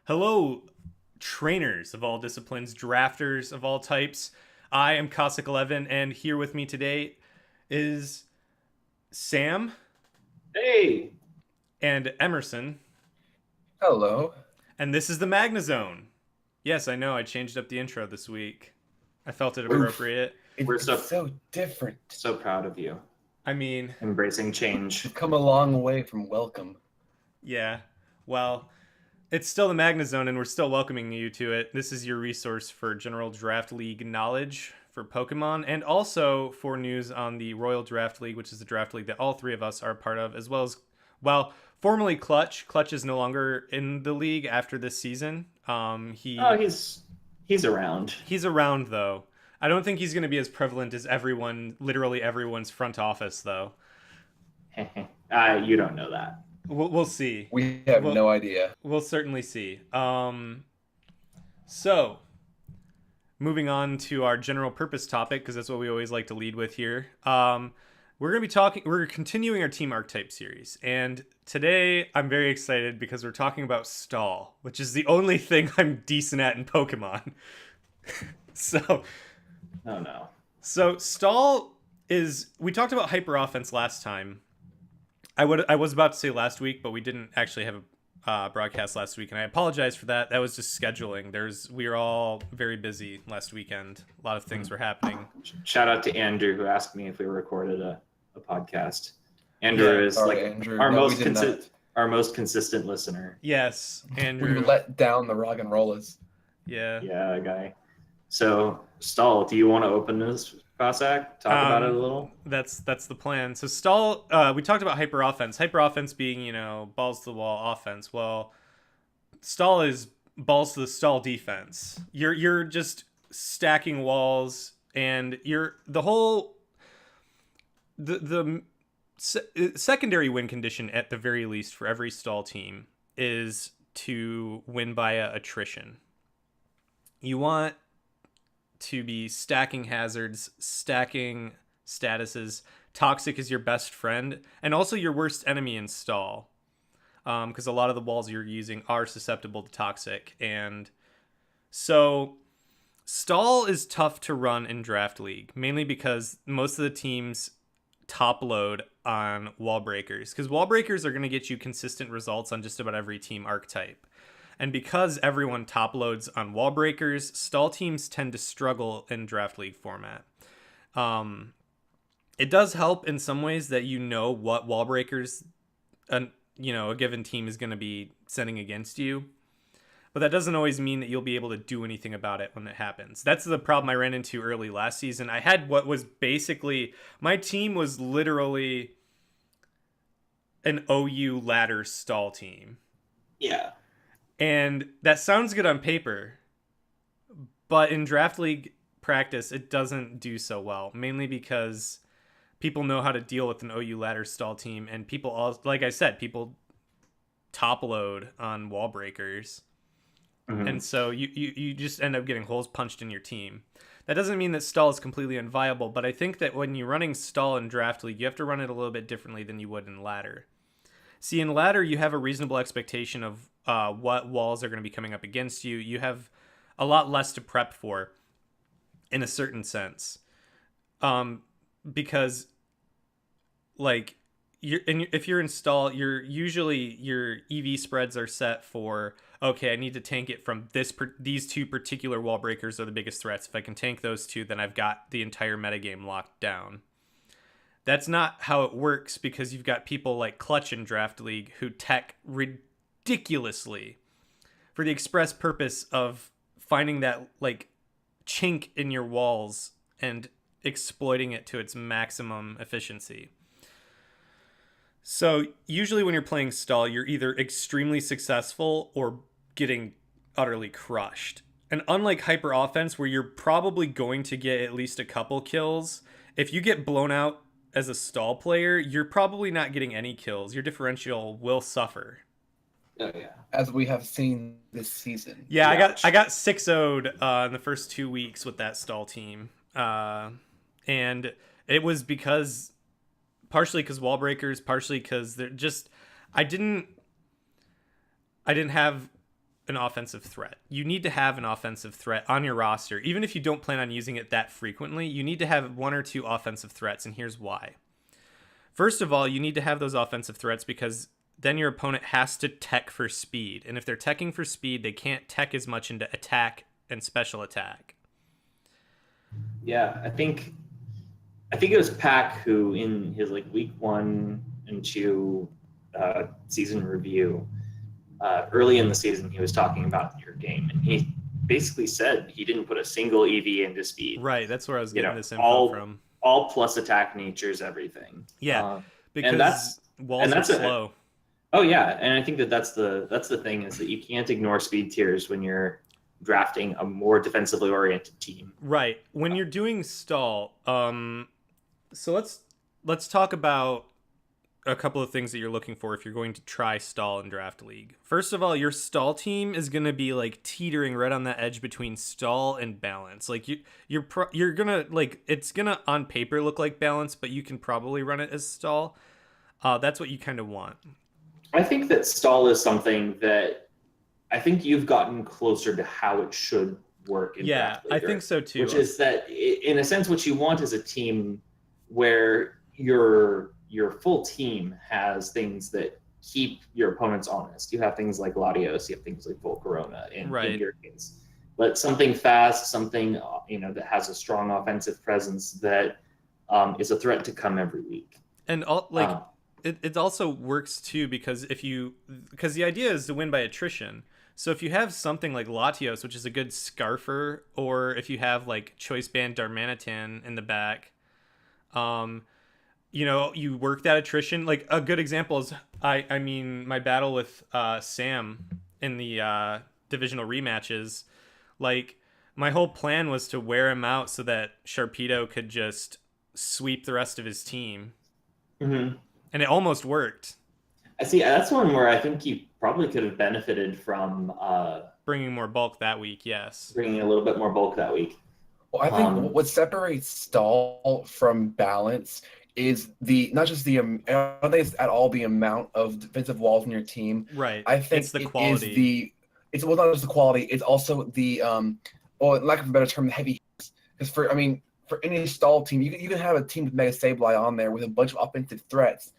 Hello, trainers of all disciplines, drafters of all types. I am Cossack11, and here with me today is Sam Hey, and Emerson, Hello. and this is the MagneZOne. Yes, I know, I changed up the intro this week. I felt it Oof. appropriate. we're It's so so different. so proud of you, I mean, embracing change. We've come a long way from welcome. yeah, well, it's still the MagneZone, and we're still welcoming you to it. This is your resource for general Draft League knowledge for Pokemon, and also for news on the Royal Draft League, which is the draft league that all three of us are part of, as well as, well, formerly Clutch. Clutch is no longer in the league after this season. Oh, he's around. He's around though. I don't think he's going to be as prevalent as everyone, literally everyone's front office, though. You don't know that. We'll see. We have We'll, no idea. we'll certainly see. So moving on to our general purpose topic, because that's what we always like to lead with here. We're continuing our Team Archetype series, and today I'm very excited because we're talking about stall, which is the only thing I'm decent at in Pokemon. so Oh no. so stall is, we talked about hyper offense last time. I was about to say last week, but we didn't actually have a broadcast last week, and I apologize for that. That was just scheduling. We were all very busy last weekend. A lot of things were happening. Shout out to Andrew who asked me if we recorded a podcast. Andrew is Sorry, like Andrew. our No, most we did not. our most consistent listener. Yes, We Andrew. let down the rock and rollers. Yeah. Yeah, guy. So, Stall, do you want to open this, Cossack? Talk about it a little. That's the plan. So stall. We talked about hyper offense. Hyper offense being, balls to the wall offense. Well, stall is balls to the stall defense. You're just stacking walls, and the secondary win condition at the very least for every stall team is to win by attrition. You want to be stacking hazards, stacking statuses. Toxic is your best friend and also your worst enemy in stall, because a lot of the walls you're using are susceptible to toxic. And so stall is tough to run in draft league, mainly because most of the teams top load on wall breakers, because wall breakers are going to get you consistent results on just about every team archetype. And because everyone top loads on wall breakers, stall teams tend to struggle in draft league format. It does help in some ways that what wall breakers a given team is going to be sending against you. But that doesn't always mean that you'll be able to do anything about it when it happens. That's the problem I ran into early last season. I had what was basically, my team was literally an OU ladder stall team. Yeah. And that sounds good on paper, but in draft league practice, it doesn't do so well, mainly because people know how to deal with an OU ladder stall team, and people, all, like I said, people top load on wall breakers. Mhm. And so you just end up getting holes punched in your team. That doesn't mean that stall is completely unviable, but I think that when you're running stall in draft league, you have to run it a little bit differently than you would in ladder. See, in ladder, you have a reasonable expectation of what walls are going to be coming up against you. You have a lot less to prep for, in a certain sense, because, like, if you're in stall, your EV spreads are set for, okay, I need to tank it from these two particular wall breakers are the biggest threats. If I can tank those two, then I've got the entire metagame locked down. That's not how it works, because you've got people like Clutch in Draft League who tech ridiculously for the express purpose of finding that, like, chink in your walls and exploiting it to its maximum efficiency. So usually when you're playing stall, you're either extremely successful or getting utterly crushed. And unlike hyper offense, where you're probably going to get at least a couple kills, if you get blown out as a stall player, you're probably not getting any kills. Your differential will suffer. Oh yeah. As we have seen this season. Yeah, Ouch. I got 6-0'd in the first 2 weeks with that stall team, and it was partially because wall breakers, partially because they're just I didn't have an offensive threat. You need to have an offensive threat on your roster. Even if you don't plan on using it that frequently, you need to have 1 or 2 offensive threats, and here's why. First of all, you need to have those offensive threats because then your opponent has to tech for speed. And if they're teching for speed, they can't tech as much into attack and special attack. Yeah, I think it was Pack who, in his like week 1 and 2 season review, early in the season, he was talking about your game, and he basically said he didn't put a single EV into speed. Right, that's where I was getting this info from. All plus attack natures, everything. Yeah, because walls are slow. Oh yeah, and I think that's the thing is that you can't ignore speed tiers when you're drafting a more defensively oriented team. Right. When you're doing stall, so let's talk about a couple of things that you're looking for if you're going to try stall in draft league. First of all, your stall team is going to be like teetering right on the edge between stall and balance. Like you're going to like, it's going to on paper look like balance, but you can probably run it as stall. That's what you kind of want. I think that stall is something that I think you've gotten closer to how it should work in draft league. I think so too. Which is that in a sense, what you want is a team where your full team has things that keep your opponents honest. You have things like Latios, you have things like Volcarona in your case. But something fast, something that has a strong offensive presence that is a threat to come every week. And it also works too because because the idea is to win by attrition. So if you have something like Latios, which is a good scarfer, or if you have like Choice Band Darmanitan in the back, you work that attrition. Like a good example is I mean my battle with Sam in the divisional rematches. Like my whole plan was to wear him out so that Sharpedo could just sweep the rest of his team, and it almost worked. I see. That's one where I think you probably could have benefited from bringing more bulk that week. Yes, bringing a little bit more bulk that week. Well, I think what separates stall from balance is not just I don't think it's at all the amount of defensive walls in your team. Right. I think it's the quality. It's not just the quality. It's also the lack of a better term, the heavy hits. Because for any stall team, you can have a team with Mega Sableye on there with a bunch of offensive threats,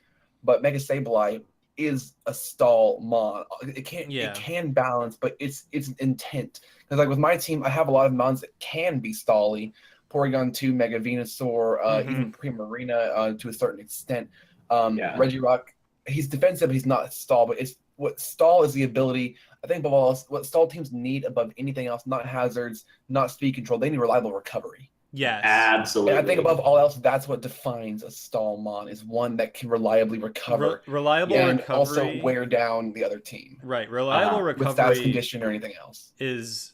but Mega Sableye is a stall mon. It can balance, but it's an intent. Because like with my team, I have a lot of mons that can be stally. Porygon 2, Mega Venusaur, even Primarina to a certain extent. Regirock, he's defensive, but he's not stall. But what stall is the ability, I think above all else, what stall teams need above anything else, not hazards, not speed control, they need reliable recovery. Yes. Absolutely. And I think above all else, that's what defines a stall mon, is one that can reliably recover. Reliable and recovery. Also wear down the other team. Right. Reliable recovery. With status condition or anything else. Is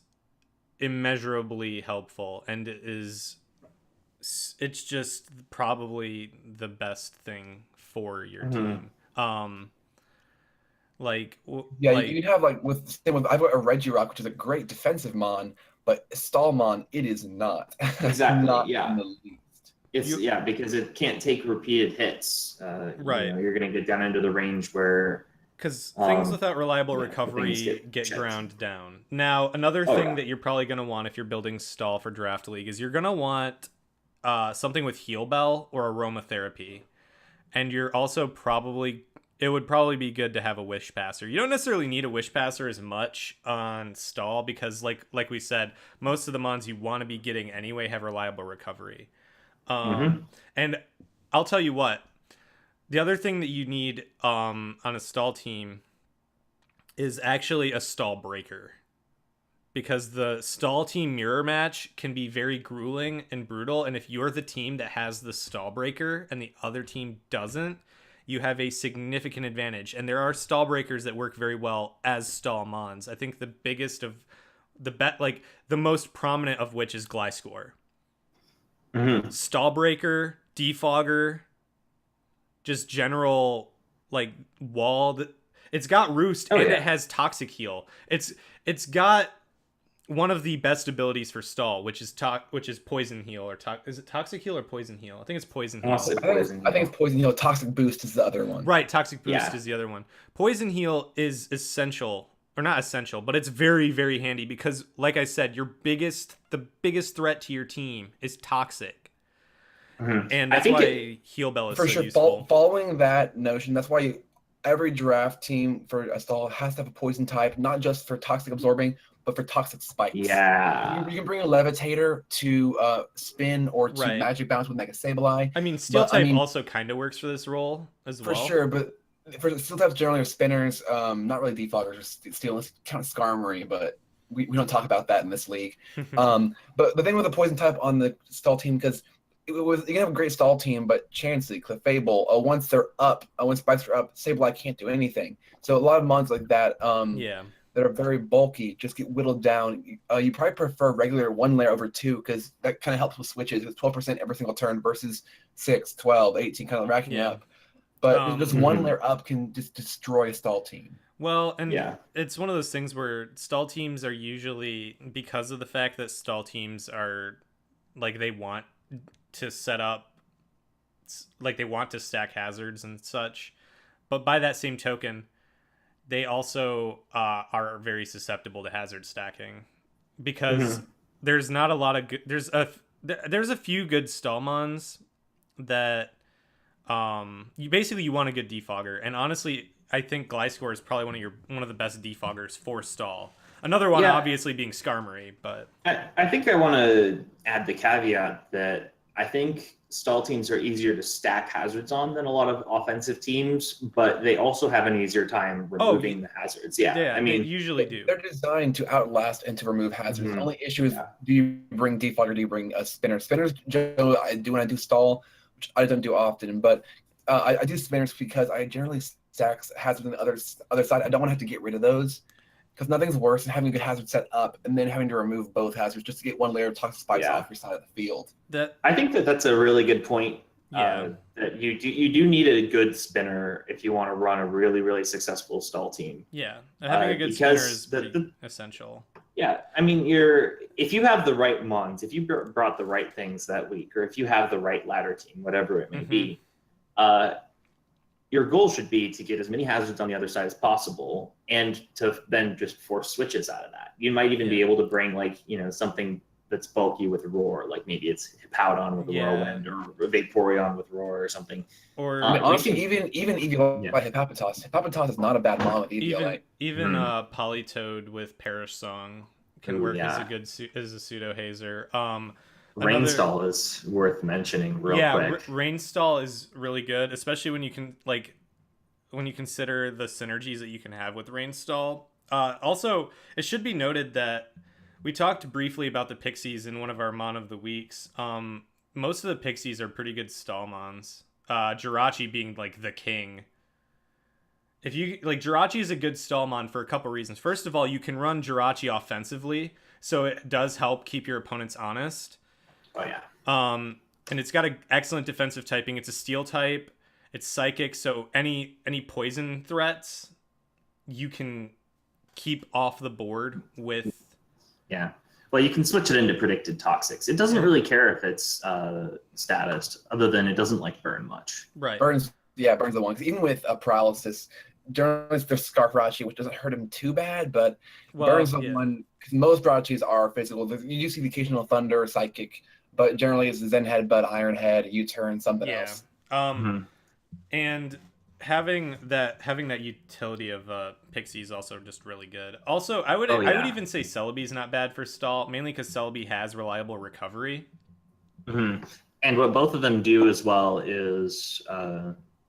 immeasurably helpful, and it's just probably the best thing for your team. You'd have I've got a Regirock, which is a great defensive mon, but stall mon it is not. Exactly. Not in the least. It's because it can't take repeated hits. Right. You're going to get down into the range where because things without reliable recovery get ground down. Now, another thing that you're probably going to want if you're building stall for draft league is you're going to want something with Heal Bell or Aromatherapy. And you're also it would probably be good to have a Wish Passer. You don't necessarily need a Wish Passer as much on stall because like we said, most of the mons you want to be getting anyway have reliable recovery. And I'll tell you what, the other thing that you need on a stall team is actually a stall breaker. Because the stall team mirror match can be very grueling and brutal. And if you're the team that has the stall breaker and the other team doesn't, you have a significant advantage. And there are stall breakers that work very well as stall mons. I think the biggest of the most prominent of which is Gliscor. Stall breaker, defogger, just general wall. It's got Roost and it has Toxic Heal. It's got one of the best abilities for stall, which is Poison Heal or is it Toxic Heal or Poison Heal? I think it's Poison Heal. I think it's Poison Heal. Toxic Boost is the other one. Right, Toxic Boost is the other one. Poison Heal is essential or not essential, but it's very, very handy because, like I said, the biggest threat to your team is toxic. And that's why Heal Bell is for so sure. useful. Following that notion, that's why every draft team for a stall has to have a poison type, not just for toxic absorbing, but for toxic spikes. Yeah. You can bring a Levitator to spin or to Right. magic bounce with MagneZONE. I mean, Steel type also kind of works for this role as well. For sure, but for Steel types generally are spinners, not really defoggers or Steel. It's kind of Skarmory, but we don't talk about that in this league. But the thing with the poison type on the stall team, because you can have a great stall team, but Chansey, Clefable, once they're up, when spikes are up, Sableye can't do anything. So a lot of mons like that, that are very bulky, just get whittled down. You probably prefer regular 1 layer over 2 because that kind of helps with switches. It's 12% every single turn versus 6, 12, 18, kind of racking up. But just 1 layer up can just destroy a stall team. Well, and it's one of those things where stall teams are usually, because of the fact that stall teams are, like, they want to set up, like, they want to stack hazards and such, but by that same token, they also are very susceptible to hazard stacking because there's not a lot of good, there's a few good stallmons that you want a good defogger, and honestly I think Gliscor is probably one of the best defoggers for stall. Another one obviously being Skarmory, but I think I want to add the caveat that I think stall teams are easier to stack hazards on than a lot of offensive teams, but they also have an easier time removing the hazards. I mean, they usually do. They're designed to outlast and to remove hazards. The only issue is, do you bring defogger? Do you bring a spinner? Spinners, I do when I do stall, which I don't do often, but I do spinners because I generally stack hazards on the other side. I don't want to have to get rid of those. Because nothing's worse than having a good hazard set up and then having to remove both hazards just to get 1 layer of toxic spikes off your side of the field. I think that's a really good point. That you do need a good spinner if you want to run a really, really successful stall team. Yeah, having a good spinner is essential. Yeah, I mean, if you have the right mons, if you brought the right things that week, or if you have the right ladder team, whatever it may be, your goal should be to get as many hazards on the other side as possible and to then just force switches out of that. You might even be able to bring, like, something that's bulky with Roar, like maybe it's Hippowdon with Whirlwind or Vaporeon with Roar or something. Or honestly, even EVLA by Hippopotas. Hippopotas is not a bad mon with EVLA. Even Politoed with Perish Song can work as a pseudo hazer. Rainstall is worth mentioning real quick. Rainstall is really good, especially when you consider the synergies that you can have with Rainstall. Also, it should be noted that we talked briefly about the Pixies in one of our Mon of the Weeks. Most of the Pixies are pretty good stallmons. Jirachi being like the king. If you Jirachi is a good stallmon for a couple reasons. First of all, you can run Jirachi offensively, so it does help keep your opponents honest. Oh yeah. And it's got an excellent defensive typing. It's a steel type. It's psychic, so any poison threats you can keep off the board with. Yeah. Well, you can switch it into predicted toxics. It doesn't really care if it's status, other than it doesn't burn much. Right. Burns the one. 'Cause even with paralysis, generally there's Scarf Rachi, which doesn't hurt him too bad, but burns the one. Because most Rachis are physical. You do see the occasional Thunder or Psychic, but generally it's Zen Headbutt, Iron Head, U-turn, something else. And having that utility of Pixie is also just really good. Also, I would even say Celebi is not bad for stall, mainly because Celebi has reliable recovery. And what both of them do as well is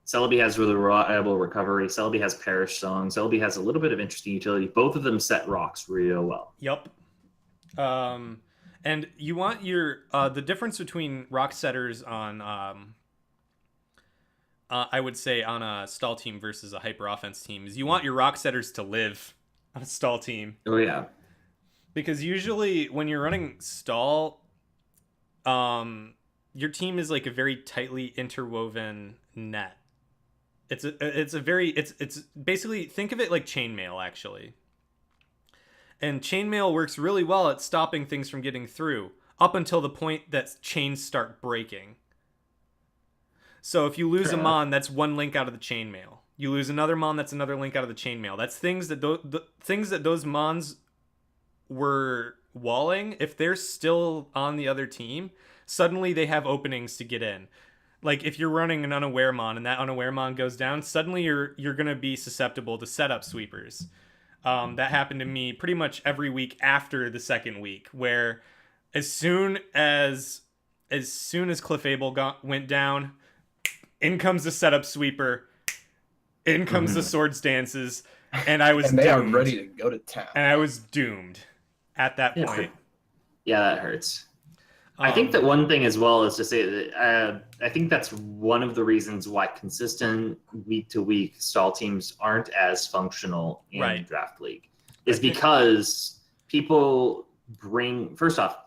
Celebi has really reliable recovery. Celebi has Perish Song. Celebi has a little bit of interesting utility. Both of them set rocks real well. Yep. And you want your the difference between rock setters on I would say on a stall team versus a hyper offense team is you want your rock setters to live on a stall team. Oh yeah. Because usually when you're running stall, your team is like a very tightly interwoven net. It's basically, think of it like chainmail actually. And chainmail works really well at stopping things from getting through up until the point that chains start breaking. So if you lose a mon, that's one link out of the chainmail. You lose another mon, that's another link out of the chainmail. That's things that the things that those mons were walling. If they're still on the other team, suddenly they have openings to get in. Like if you're running an unaware mon and that unaware mon goes down, suddenly you're gonna be susceptible to setup sweepers. That happened to me pretty much every week after the second week, where as soon as Clefable went down, in comes the setup sweeper, in comes the swords dances, and I was And they doomed. are ready to go to town. And I was doomed at that point. Yeah, that hurts. I think that one thing as well is to say that I think that's one of the reasons why consistent week-to-week stall teams aren't as functional in Draft League is because people bring, first off,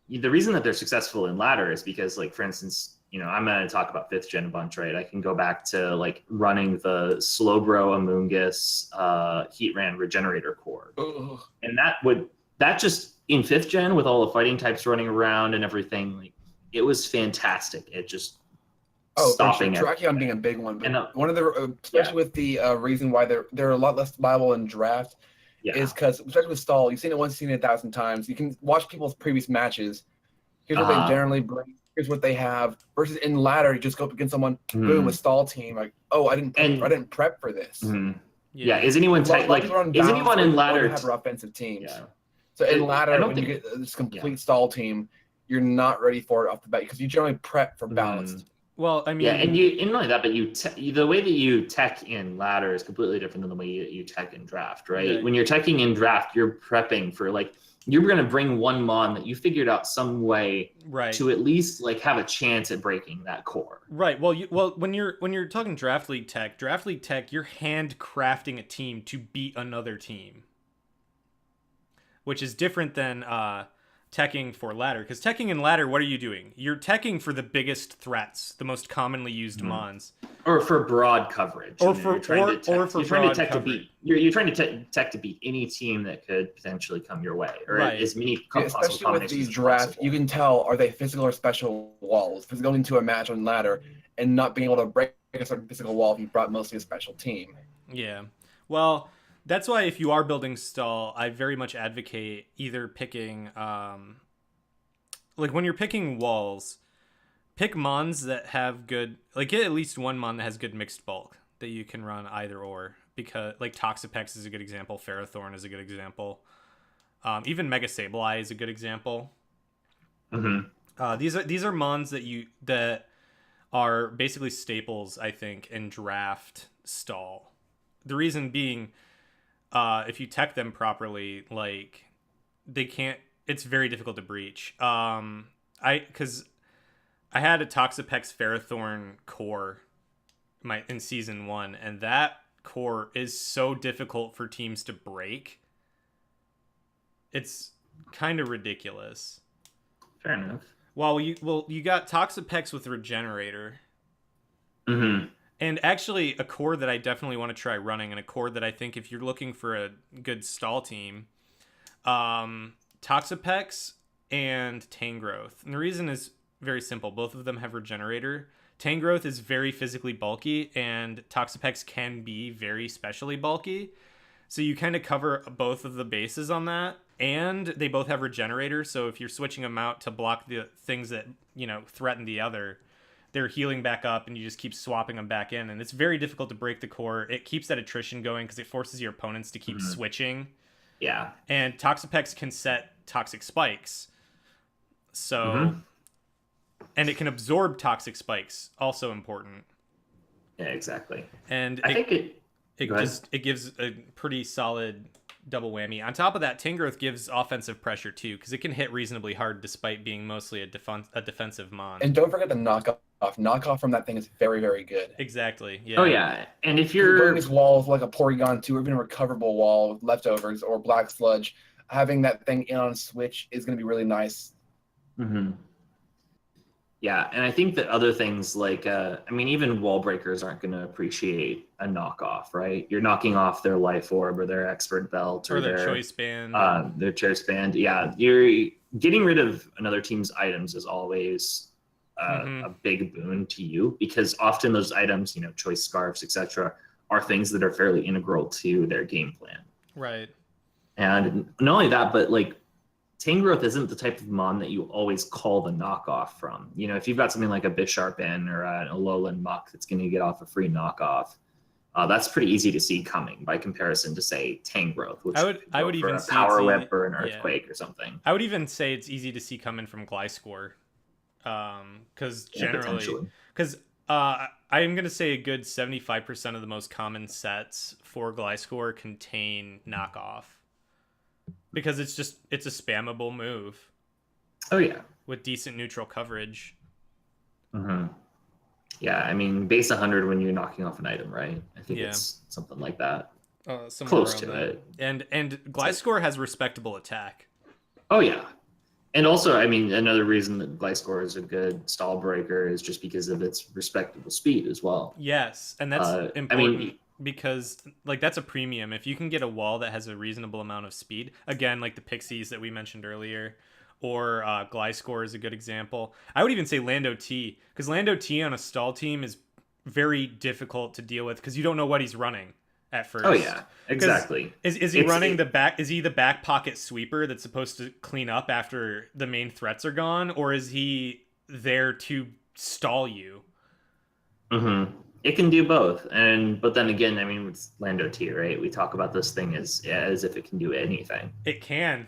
the reason that they're successful in ladder is because, like, for instance, I'm going to talk about 5th gen a bunch, right? I can go back to like running the Slowbro Amoongus Heatran Regenerator core. Ugh. And that just in 5th gen with all the fighting types running around and everything, like it was fantastic. It just stopping it. Tracheon being a big one, but And, one of the especially with the reason why they're a lot less viable in draft is because, especially with stall, you've seen it once, seen it 1,000 times. You can watch people's previous matches. Here's what they generally bring. Here's what they have. Versus in ladder, you just go up against someone, boom, a stall team. Like, oh, I didn't prep for this. Yeah. Is anyone is anyone in ladder have an offensive teams? Yeah. So in ladder, when you get this complete stall team, you're not ready for it off the bat because you generally prep for balanced. Well, I mean, and not only that, but the way that you tech in ladder is completely different than the way you tech in draft, right? Yeah. When you're teching in draft, you're prepping for like you're going to bring one mon that you figured out some way to at least like have a chance at breaking that core. Right. Well, when you're talking draft league tech, you're handcrafting a team to beat another team, which is different than teching for ladder. Because teching in ladder, what are you doing? You're teching for the biggest threats, the most commonly used mons, or for broad coverage. You're trying to tech to beat any team that could potentially come your way, or as many possible especially with these as drafts, possible. you can tell are they physical or special walls. Because going into a match on ladder and not being able to break a certain physical wall if you brought mostly a special team. Yeah. Well, that's why if you are building stall, I very much advocate either picking, like when you're picking walls, pick mons that have good, like get at least one mon that has good mixed bulk that you can run either or. Because like Toxapex is a good example, Ferrothorn is a good example, even Mega Sableye is a good example. These are mons that are basically staples, I think, in draft stall. The reason being, if you tech them properly, like they can't. It's very difficult to breach. Because I had a Toxapex Ferrothorn core in season 1, and that core is so difficult for teams to break. It's kind of ridiculous. Fair enough. You got Toxapex with Regenerator. And actually, a core that I definitely want to try running, and a core that I think if you're looking for a good stall team, Toxapex and Tangrowth. And the reason is very simple. Both of them have Regenerator. Tangrowth is very physically bulky, and Toxapex can be very specially bulky. So you kind of cover both of the bases on that. And they both have Regenerator, so if you're switching them out to block the things that, threaten the other, they're healing back up, and you just keep swapping them back in. And it's very difficult to break the core. It keeps that attrition going because it forces your opponents to keep switching. Yeah. And Toxapex can set toxic spikes. So... And it can absorb toxic spikes, also important. Yeah, exactly. And I think it gives a pretty solid double whammy. On top of that, Tangrowth gives offensive pressure too, because it can hit reasonably hard despite being mostly a defensive mon. And don't forget the knockoff. Knockoff from that thing is very, very good. Exactly. Yeah. Oh yeah. And if you're going these walls like a Porygon 2 or even a recoverable wall with leftovers or Black Sludge, having that thing in on switch is going to be really nice. Yeah, and I think that other things like, even wall breakers aren't going to appreciate a knockoff, right? You're knocking off their life orb or their expert belt or their choice band. Their choice band. Yeah, you're getting rid of another team's items is always a big boon to you because often those items, choice scarves, etc., are things that are fairly integral to their game plan. Right. And not only that, but like Tangrowth isn't the type of mon that you always call the knockoff from. You know, if you've got something like a Bisharp in or an Alolan Muck that's going to get off a free knockoff, that's pretty easy to see coming by comparison to say Tangrowth, which I would even a see Power Whip or an Earthquake or something. I would even say it's easy to see coming from Gliscor, because generally, because I'm gonna say a good 75% of the most common sets for Gliscor contain knockoff, because it's a spammable move. Oh yeah, with decent neutral coverage. Mm-hmm. Yeah, I mean, base 100 when you're knocking off an item, right? I think it's something like that. Close to it. And Gliscor has respectable attack. Oh yeah, and also, I mean, another reason that Gliscor is a good stall breaker is just because of its respectable speed as well. Yes, and that's important because like that's a premium. If you can get a wall that has a reasonable amount of speed, again, like the Pixies that we mentioned earlier, or Gliscor is a good example. I would even say Lando T, because Lando T on a stall team is very difficult to deal with because you don't know what he's running at first. Oh yeah, exactly. Is he running the back? Is he the back pocket sweeper that's supposed to clean up after the main threats are gone, or is he there to stall you? Mm-hmm. It can do both, but then again, I mean, it's Lando T, right? We talk about this thing as if it can do anything. It can.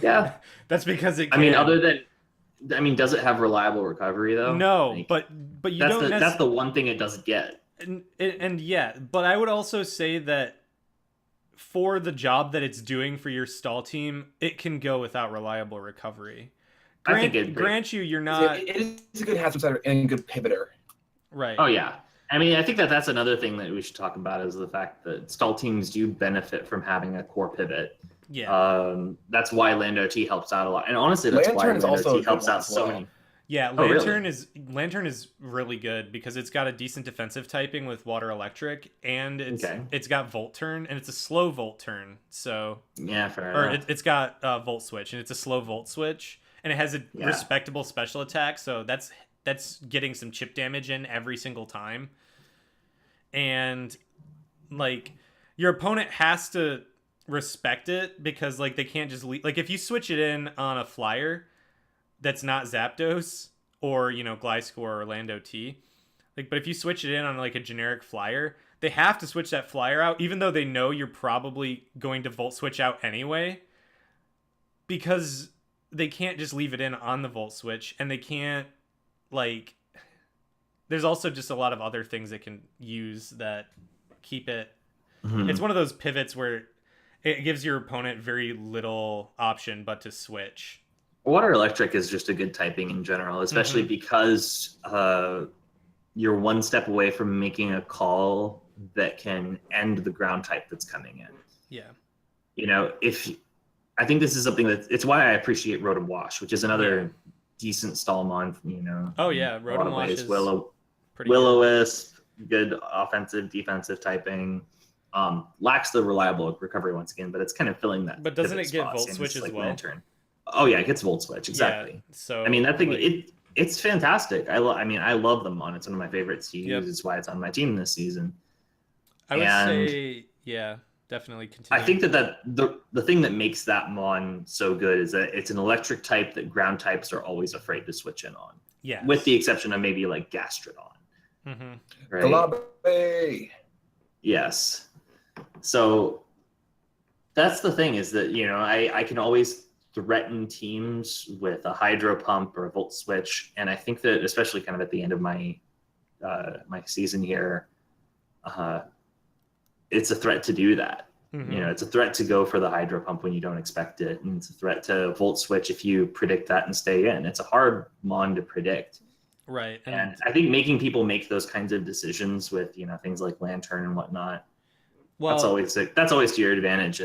Yeah, that's because it can. I mean, does it have reliable recovery though? No, like, but you that's the one thing it doesn't get. And yeah, but I would also say that for the job that it's doing for your stall team, it can go without reliable recovery. Grant you, you're not. It is a good half setter and a good pivoter. Right. Oh yeah. I mean, I think that's another thing that we should talk about is the fact that stall teams do benefit from having a core pivot. Yeah. That's why Lando T helps out a lot, and honestly, that's why Lando T helps out so many. Yeah, Lantern is really good because it's got a decent defensive typing with water electric, and it's got Volt Turn, and it's a slow Volt Turn. So yeah, fair enough. It's got Volt Switch, and it's a slow Volt Switch, and it has a respectable special attack. So that's getting some chip damage in every single time, and like your opponent has to respect it because like they can't just like if you switch it in on a flyer that's not Zapdos or Gliscor or Lando T, like, but if you switch it in on like a generic flyer, they have to switch that flyer out even though they know you're probably going to Volt Switch out anyway, because they can't just leave it in on the Volt Switch, and they can't like there's also just a lot of other things they can use that keep it. It's one of those pivots where it gives your opponent very little option but to switch. Water Electric is just a good typing in general, especially because you're one step away from making a call that can end the ground type that's coming in. Yeah. I think this is something it's why I appreciate Rotom Wash, which is another decent stall mon. Oh yeah, Rotom Wash is Will-O-Wisp, good offensive, defensive typing. Lacks the reliable recovery once again, but it's kind of filling that. But doesn't it get Volt Switch as well? Lantern. Oh yeah, it gets Volt Switch, exactly. Yeah, so I mean, that thing it's fantastic. I love them on. It's one of my favorites to use. It's why it's on my team this season. I would say, yeah, definitely continue. I think that the thing that makes that mon so good is that it's an electric type that ground types are always afraid to switch in on. Yeah. With the exception of maybe like Gastrodon. Right? Galabe. Yes. So that's the thing is that, I can always threaten teams with a Hydro Pump or a Volt Switch. And I think that especially kind of at the end of my my season here, it's a threat to do that. It's a threat to go for the Hydro Pump when you don't expect it. And it's a threat to Volt Switch if you predict that and stay in. It's a hard mon to predict. Right. And I think making people make those kinds of decisions with, things like Lantern and whatnot, that's always to your advantage,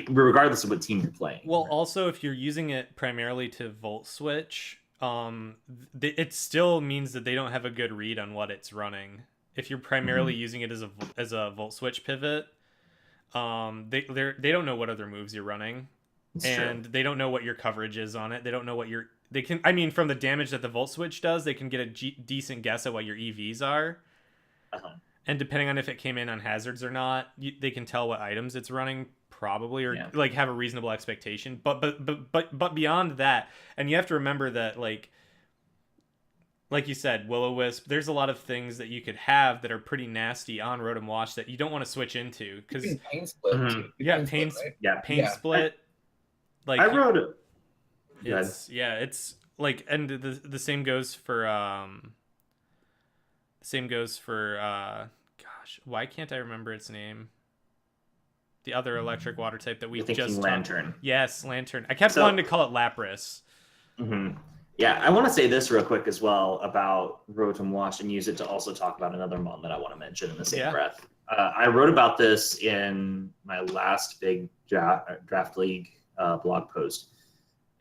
regardless of what team you're playing. Well, also if you're using it primarily to Volt Switch, it still means that they don't have a good read on what it's running. If you're primarily using it as a Volt Switch pivot, they don't know what other moves you're running, and they don't know what your coverage is on it. They don't know what from the damage that the Volt Switch does, they can get a decent guess at what your EVs are. And depending on if it came in on hazards or not, they can tell what items it's running probably, or like have a reasonable expectation. But beyond that, and you have to remember that like you said, Will-O-Wisp, there's a lot of things that you could have that are pretty nasty on Rotom Wash that you don't want to switch into because pain split. Mhm. Pain split. Like I wrote it. It's like, and the same goes for gosh, why can't I remember its name? The other electric water type that we just Lantern. Yes, Lantern. I kept wanting to call it Lapras. Mm-hmm. Yeah, I want to say this real quick as well about Rotom Wash and use it to also talk about another mon that I want to mention in the same breath. I wrote about this in my last big draft league blog post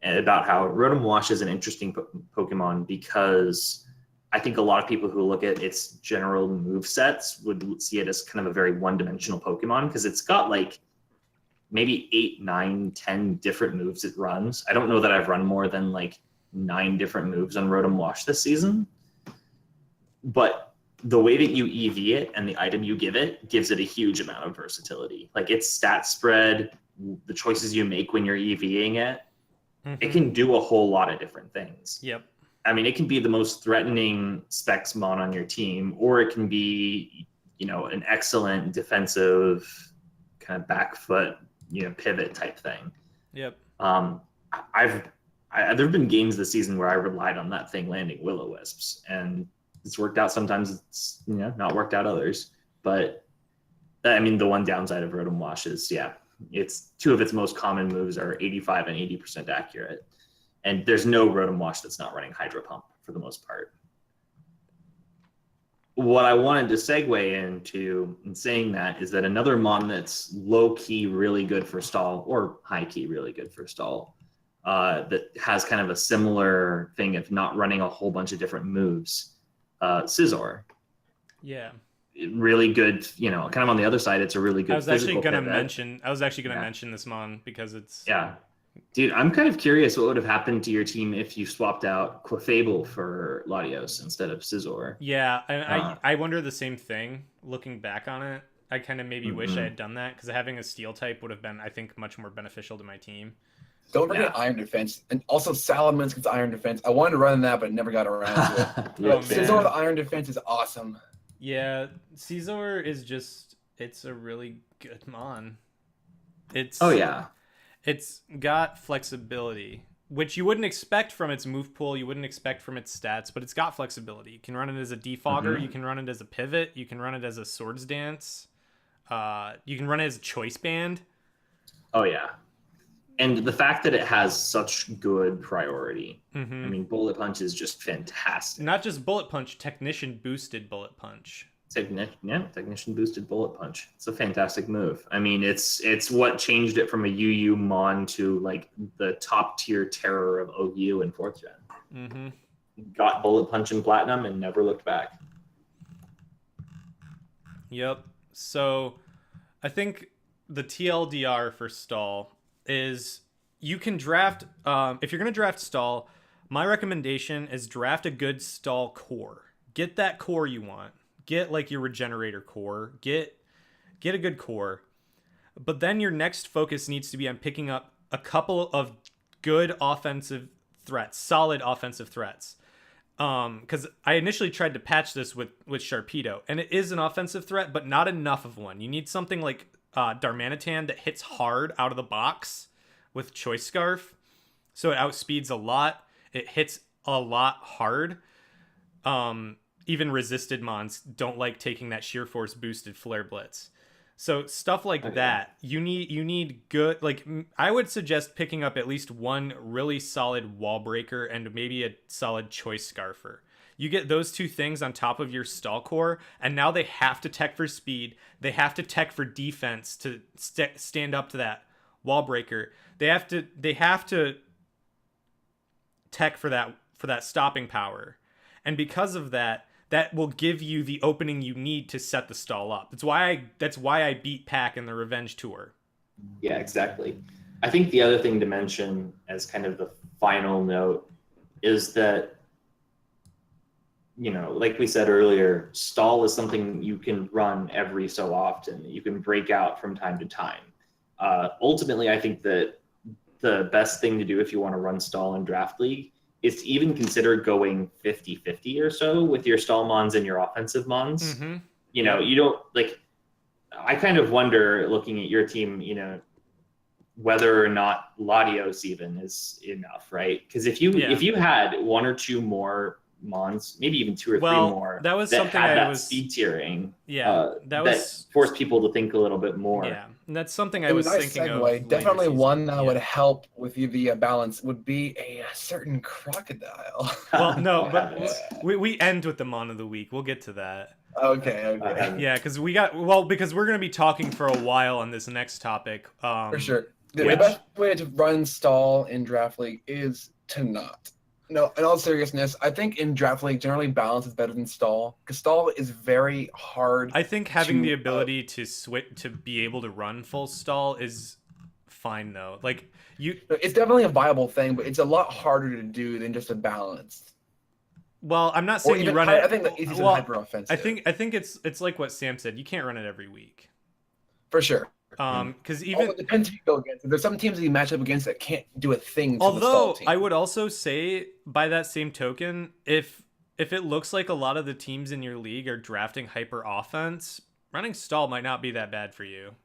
about how Rotom Wash is an interesting Pokemon because I think a lot of people who look at its general move sets would see it as kind of a very one-dimensional Pokemon because it's got like maybe 8, 9, 10 different moves it runs. I don't know that I've run more than like 9 different moves on Rotom Wash this season, but the way that you EV it and the item you give it gives it a huge amount of versatility. Like its stat spread, the choices you make when you're EVing it, it can do a whole lot of different things. Yep. I mean, it can be the most threatening Specs mon on your team, or it can be, an excellent defensive kind of back foot, pivot type thing. Yep. There've been games this season where I relied on that thing landing Will-O-Wisps, and it's worked out. Sometimes it's not worked out others. But I mean, the one downside of Rotom Wash is it's 2 of its most common moves are 85 and 80% accurate, and there's no Rotom Wash that's not running Hydro Pump for the most part. What I wanted to segue into in saying that is that another mon that's low key really good for stall or high key really good for stall. That has kind of a similar thing of not running a whole bunch of different moves. Scizor. Yeah. Really good, kind of on the other side, it's a really good I was actually going to pivot. mention this mon because it's... Yeah. Dude, I'm kind of curious what would have happened to your team if you swapped out Clefable for Latios instead of Scizor. Yeah, I wonder the same thing looking back on it. I kind of maybe wish I had done that because having a steel type would have been, I think, much more beneficial to my team. Don't forget Iron Defense, and also Salamence gets Iron Defense. I wanted to run that, but never got around to it. Scizor with Iron Defense is awesome. Yeah, Scizor is it's a really good mon. It's got flexibility, which you wouldn't expect from its move pool. You wouldn't expect from its stats, but it's got flexibility. You can run it as a defogger. You can run it as a pivot. You can run it as a swords dance. You can run it as a choice band. Oh yeah. And the fact that it has such good priority. I mean, Bullet Punch is just fantastic. Not just Bullet Punch, Technician boosted Bullet Punch. Technician boosted Bullet Punch. It's a fantastic move. I mean, it's what changed it from a UU Mon to like the top tier terror of OU in 4th gen. Got Bullet Punch in Platinum and never looked back. Yep. So I think the TLDR for stall is you can draft, if you're going to draft stall, my recommendation is draft a good stall core. Get that core you want. Get like your regenerator core. Get a good core. But then your next focus needs to be on picking up a couple of good offensive threats, solid offensive threats. Because I initially tried to patch this with Sharpedo, and it is an offensive threat, but not enough of one. You need something like Darmanitan that hits hard out of the box with Choice Scarf, so it outspeeds a lot. It hits a lot hard. Even resisted mons don't like taking that Sheer Force boosted Flare Blitz. So stuff like that, you need good. Like I would suggest picking up at least one really solid Wall Breaker and maybe a solid Choice Scarfer. You get those 2 things on top of your stall core, and now they have to tech for speed. They have to tech for defense to stand up to that Wall Breaker. They have to tech for that stopping power, and because of that will give you the opening you need to set the stall up. That's why I beat Pack in the Revenge Tour. Yeah, exactly. I think the other thing to mention as kind of the final note is that like we said earlier, stall is something you can run every so often. You can break out from time to time. Ultimately, I think that the best thing to do if you want to run stall in Draft League is to even consider going 50-50 or so with your stall mons and your offensive mons. Mm-hmm. You don't like, I kind of wonder looking at your team, whether or not Latios even is enough, right? Because if you had one or two more mons, maybe even two or three more, that was something had I that was speed tiering. that forced people to think a little bit more. Yeah, and that's something I was thinking segue. of. Definitely one that would help with you the balance would be a certain Krookodile. Well, no, but we end with the mon of the week. We'll get to that. Okay. Yeah, because because we're gonna be talking for a while on this next topic. For sure. The best way to run stall in Draft League is to not. No, in all seriousness, I think in Draft League, generally balance is better than stall. Because stall is very hard. I think having the ability to switch, to be able to run full stall is fine, though. Like, it's definitely a viable thing, but it's a lot harder to do than just a balance. Well, I'm not saying you run it. I think the easiest hyper offensive. I think it's like what Sam said. You can't run it every week. For sure. Because even it depends who you go against. There's some teams that you match up against that can't do a thing. Although I would also say, by that same token, if it looks like a lot of the teams in your league are drafting hyper offense, running stall might not be that bad for you.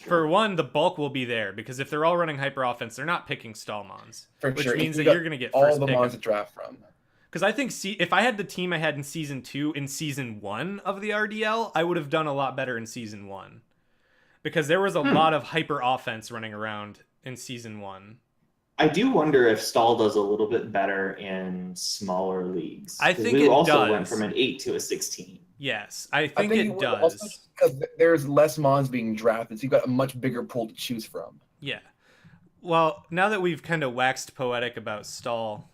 For one, the bulk will be there because if they're all running hyper offense, they're not picking stall mons, which means that you're going to get all the mons to draft from. Because I think if I had the team I had in season 2 in season 1 of the RDL, I would have done a lot better in season 1. Because there was a lot of hyper offense running around in season 1. I do wonder if stall does a little bit better in smaller leagues. I think we it also went from an 8 to a 16. Yes, I think it does. Because there's less mons being drafted, so you've got a much bigger pool to choose from. Yeah. Well, now that we've kind of waxed poetic about stall,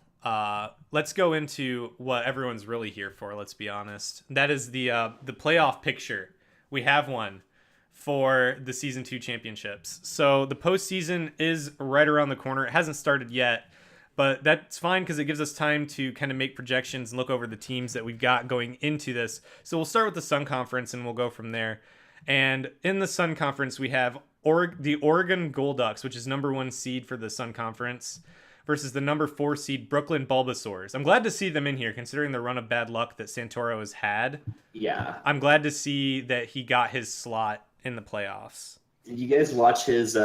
let's go into what everyone's really here for, let's be honest. That is the playoff picture. We have one for the Season 2 championships. So the postseason is right around the corner. It hasn't started yet, but that's fine because it gives us time to kind of make projections and look over the teams that we've got going into this. So we'll start with the Sun Conference and we'll go from there. And in the Sun Conference, we have the Oregon Golducks, which is number 1 seed for the Sun Conference, versus the number 4 seed Brooklyn Bulbasaurs. I'm glad to see them in here, considering the run of bad luck that Santoro has had. Yeah. I'm glad to see that he got his slot in the playoffs. Did you guys watch his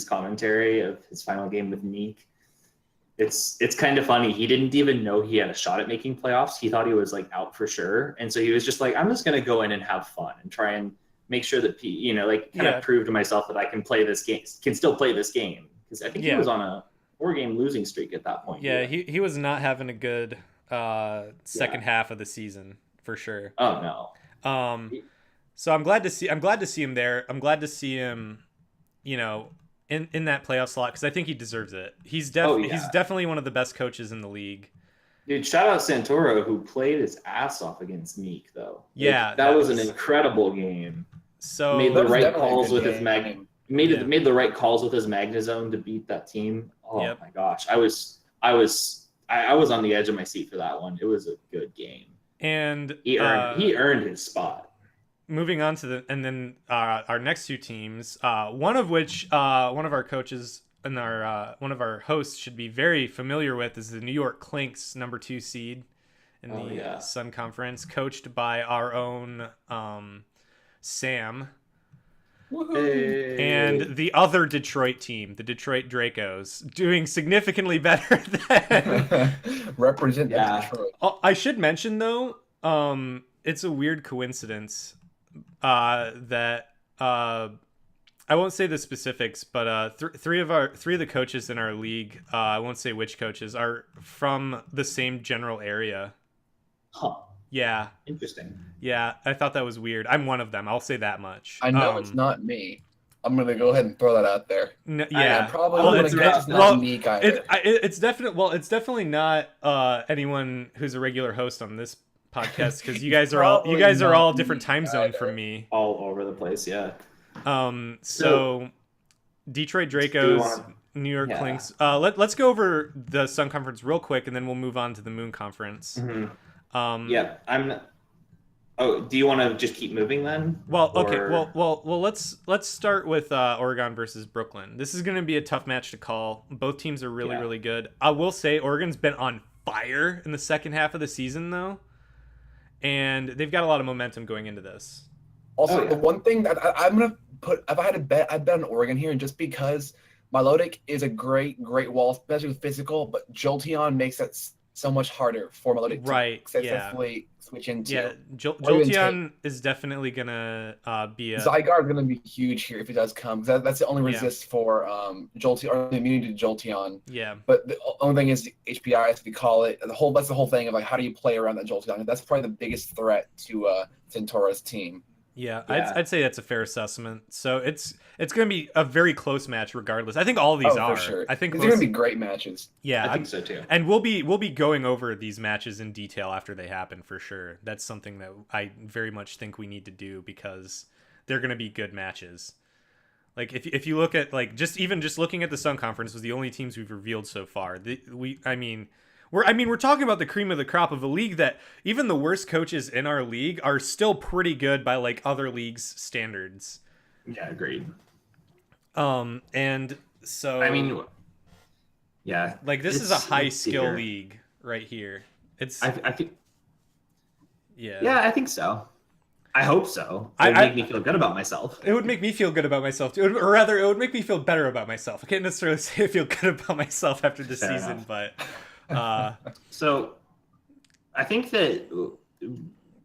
commentary of his final game with Neek? It's kind of funny. He didn't even know he had a shot at making playoffs. He thought he was like out for sure, and so he was just like, "I'm just gonna go in and have fun and try and make sure that of prove to myself that I can play this game, can still play this game." Because I think he was on a 4-game losing streak at that point. Yeah, he was not having a good second half of the season for sure. Oh no. So I'm glad to see him there. I'm glad to see him, in that playoff slot because I think he deserves it. He's definitely one of the best coaches in the league. Dude, shout out Santoro who played his ass off against Meek though. Yeah, that was an incredible game. So made the right calls with his made the right calls with his MagneZONE to beat that team. Oh my gosh, I was on the edge of my seat for that one. It was a good game, and he earned his spot. Moving on to our next 2 teams, one of which one of our coaches and one of our hosts should be very familiar with is the New York Clinks, number 2 seed in the Sun Conference, coached by our own Sam. Woohoo. And the other Detroit team, the Detroit Dracos, doing significantly better than represent Detroit. I should mention though, it's a weird coincidence that I won't say the specifics, but three of the coaches in our league, I won't say which coaches, are from the same general area. Huh. Yeah. Interesting. Yeah, I thought that was weird. I'm one of them. I'll say that much. I know it's not me. I'm gonna go ahead and throw that out there. Yeah, it's definitely not anyone who's a regular host on this podcast because you guys are all different time zone from me. All over the place, yeah. So Detroit Dracos, New York Clinks. Let's go over the Sun Conference real quick, and then we'll move on to the Moon Conference. Mm-hmm. Yeah, I'm. Oh, do you want to just keep moving then? Well, okay. Or Let's start with Oregon versus Brooklyn. This is going to be a tough match to call. Both teams are really Yeah. really good. I will say Oregon's been on fire in the second half of the season though, and they've got a lot of momentum going into this. Also, Oh, yeah. the one thing that I'm gonna put, if I had to bet, I'd bet on Oregon here, and just because Milotic is a great wall, especially with physical, but Jolteon makes that so much harder for Milotic Right, to yeah. successfully switch into. Yeah, Or even Jolteon is definitely gonna be a Zygarde is going to be huge here if it does come, because that's the only Yeah. resist for Jolteon, or the immunity to Jolteon. yeah. But the only thing is the HPI, as we call it. That's the whole thing of like how do you play around that Jolteon? That's probably the biggest threat to Centauro's team. Yeah, Yeah. I'd say that's a fair assessment. So it's going to be a very close match regardless. I think all of these are. For sure. I think these are going to be great matches. yeah, I think so too. and we'll be going over these matches in detail after they happen for sure. That's something that I very much think we need to do because they're going to be good matches. Like if you look at like just looking at the Sun Conference was the only teams we've revealed so far. We're talking about the cream of the crop of a league that even the worst coaches in our league are still pretty good by like other leagues' standards. Yeah, agreed. And so I mean, yeah, like this is a high let's see skill here. league right here. It's I think. yeah. Yeah, I think so. I hope so. It would make me feel good about myself. It would make me feel good about myself too, or rather, it would make me feel better about myself. I can't necessarily say I feel good about myself after this Fair season, enough. but So, I think that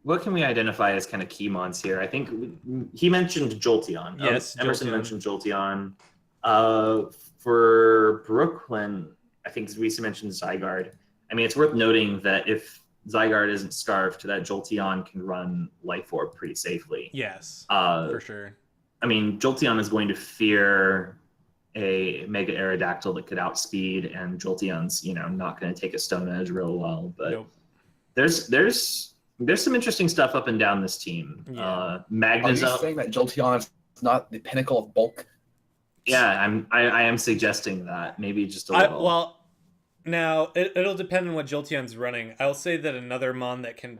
what can we identify as kind of key mons here? I think he mentioned Jolteon. Yes, Emerson Jolteon. mentioned Jolteon. For Brooklyn, I think Reese mentioned Zygarde. I mean, it's worth noting that if Zygarde isn't starved, that Jolteon can run Life Orb pretty safely. yes, Uh, for sure. I mean, Jolteon is going to fear a Mega Aerodactyl that could outspeed, and Jolteon's, not going to take a Stone Edge real well. But Nope. there's some interesting stuff up and down this team. Yeah. Are you MagneZONE. saying that Jolteon is not the pinnacle of bulk? Yeah, I am suggesting that maybe just a little. Well, now it'll depend on what Jolteon's running. I'll say that another mon that can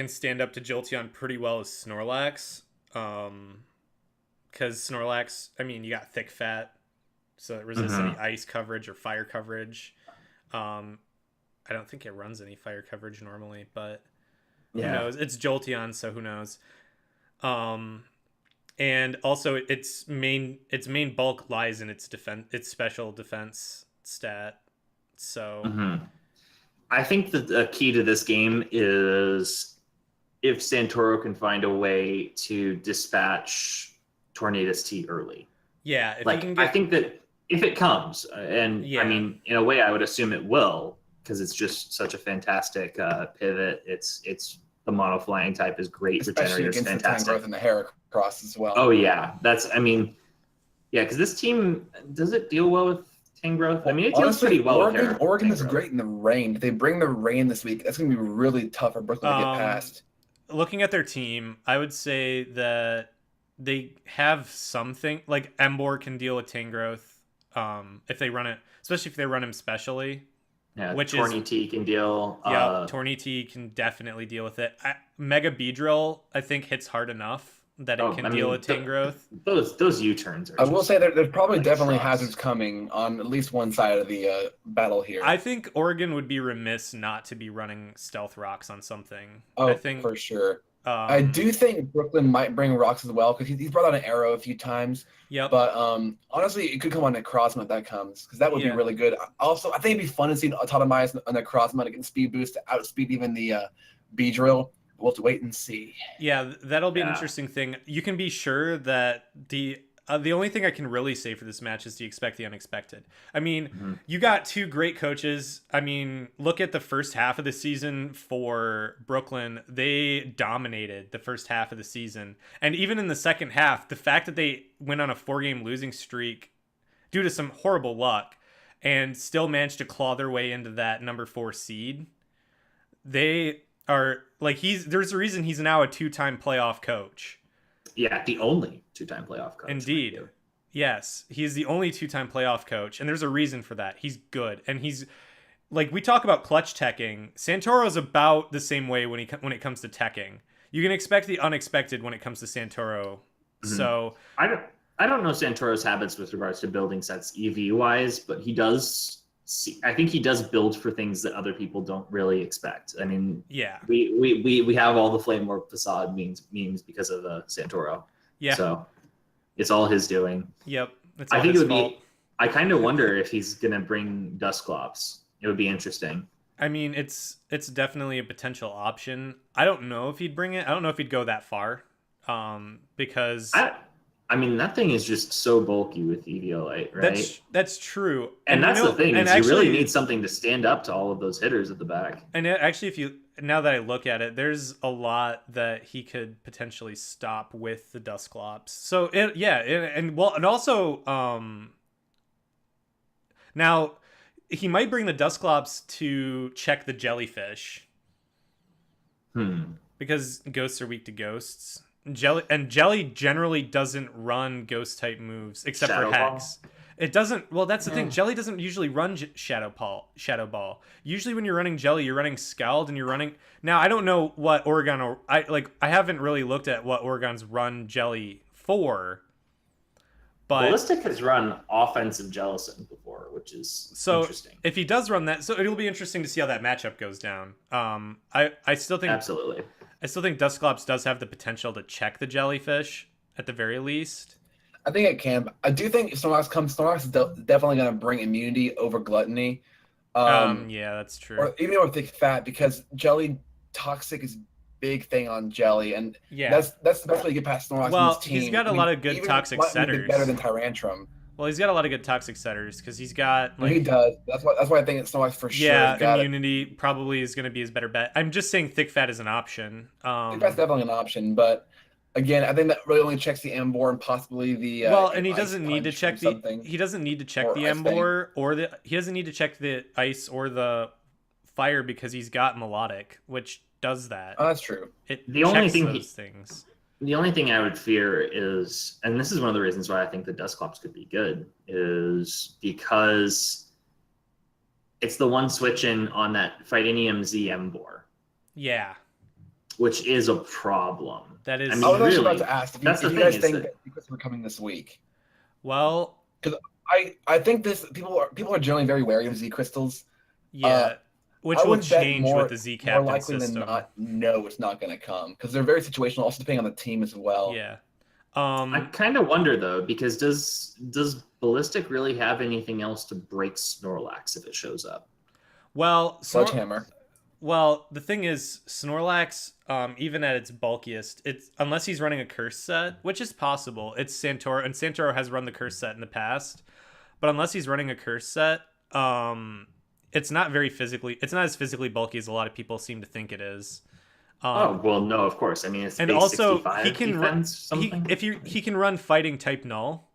stand up to Jolteon pretty well is Snorlax. Because Snorlax, I mean, you got thick fat, so it resists any ice coverage or fire coverage. I don't think it runs any fire coverage normally, but who knows? It's Jolteon, so who knows? And also its main bulk lies in its special defense stat. So I think that the key to this game is if Santoro can find a way to dispatch Tornadus T early. yeah, if Like, you can get, I think that if it comes, and Yeah. I mean, in a way, I would assume it will, because it's just such a fantastic pivot. It's the mono flying type is great. Especially Regenerator's against the time fantastic. growth and the Heracross as well. Oh yeah, because this team, does it deal well with Tangrowth? I mean, it deals Honestly, pretty well with Oregon is Tangrowth. great in the rain. If they bring the rain this week, that's going to be really tough for Brooklyn to get past. looking at their team, I would say that they have something like Embor can deal with Tangrowth if they run it, especially if they run him specially. Yeah, which Torny T can deal. Yeah, Torny T can definitely deal with it. Mega Beedrill, I think, hits hard enough that it can deal with Tangrowth. Those U-turns are. I will say there's probably like definitely shots. hazards coming on at least one side of the battle here. I think Oregon would be remiss not to be running Stealth Rocks on something. Oh, I think for sure. I do think Brooklyn might bring rocks as well, because he's brought out an arrow a few times. Yep. But honestly, it could come on Necrozma if that comes, because that would be really good. Also, I think it'd be fun to see Autotomize on Necrozma to get speed boost to outspeed even the Beedrill. We'll have to wait and see. Yeah, that'll be an interesting thing. You can be sure that the only thing I can really say for this match is to expect the unexpected. I mean, you got two great coaches. I mean, look at the first half of the season for Brooklyn. They dominated the first half of the season. And even in the second half, the fact that they went on a 4-game losing streak due to some horrible luck and still managed to claw their way into that number 4 seed, they are like, there's a reason he's now a 2-time playoff coach. Yeah, the only 2-time playoff coach. Indeed. Yes, he's the only 2-time playoff coach, and there's a reason for that. He's good, and he's like we talk about clutch teching, Santoro's about the same way when it comes to teching. You can expect the unexpected when it comes to Santoro. Mhm. So I don't know Santoro's habits with regards to building sets EV wise, but he does. I think he does build for things that other people don't really expect. I mean, yeah, we have all the Flame Warp Facade memes because of Santoro. yeah, So it's all his doing. yep. It's all I think his it would fault. be. I kind of wonder if he's gonna bring Dusclops. It would be interesting. I mean, it's definitely a potential option. I don't know if he'd bring it. I don't know if he'd go that far, because I mean, that thing is just so bulky with EVO8, right? that's true. And that's you know, the thing, and is you really actually- need something to stand up to all of those hitters at the back. And actually, now that I look at it, there's a lot that he could potentially stop with the Dusclops. So and also now he might bring the Dusclops to check the jellyfish because ghosts are weak to ghosts. Jelly generally doesn't run ghost type moves except Shadow for Ball? Hex. It doesn't. Well, that's the thing. Jelly doesn't usually run Shadow Ball. Usually, when you're running Jelly, you're running Scald, and you're running. Now, I don't know what Oregon. I haven't really looked at what Oregon's run Jelly for. But Ballistic has run offensive Jellison before, which is interesting. If he does run that, so it'll be interesting to see how that matchup goes down. I still think Absolutely. I still think Dusclops does have the potential to check the jellyfish at the very least. I think it can. I do think if Snorlax comes, Snorlax is definitely going to bring immunity over Gluttony. Yeah, that's true. Or even over Thick Fat, because Jelly Toxic is a big thing on Jelly, and Yeah. that's the best way to get past Snorlax Well, in this team. he's got a lot of good even toxic Gluttony would be setters. better than Tyrantrum. Well, he's got a lot of good toxic setters because he's got He does. That's why I think it's Snorlax for sure. has got it. immunity probably is going to be his better bet. I'm just saying Thick Fat is an option. I think that's definitely an option, but again, I think that really only checks the Embor and possibly the. And he Ice doesn't need to Punch check or the. something. He doesn't need to check Or the Ice Fang. Embor or the. He doesn't need to check the ice or the fire because he's got Melodic, which does that. Oh, that's true. It The only checks thing those things. The only thing I would fear is, and this is one of the reasons why I think the Dusclops could be good, is because it's the one switch in on that Fightinium Z Embor, Yeah, which is a problem. that is. I mean, I was actually really, about to ask if you, that's if the you guys thing, is think that- that secrets were coming this week. well, I think this people are generally very wary of Z crystals. yeah, which I will would bet change more, with the Z more Captain likely system. than not know it's not going to come because they're very situational, also depending on the team as well. Yeah. I kind of wonder though, because does Ballistic really have anything else to break Snorlax if it shows up? Well, Sledgehammer. Well, the thing is, Snorlax, even at its bulkiest, it's unless he's running a curse set, which is possible. It's Santoro, and Santoro has run the curse set in the past, but unless he's running a curse set, it's not as physically bulky as a lot of people seem to think it is. Oh well, no, of course. I mean, it's and base also 65 he can run. defense, something. He can run fighting type null.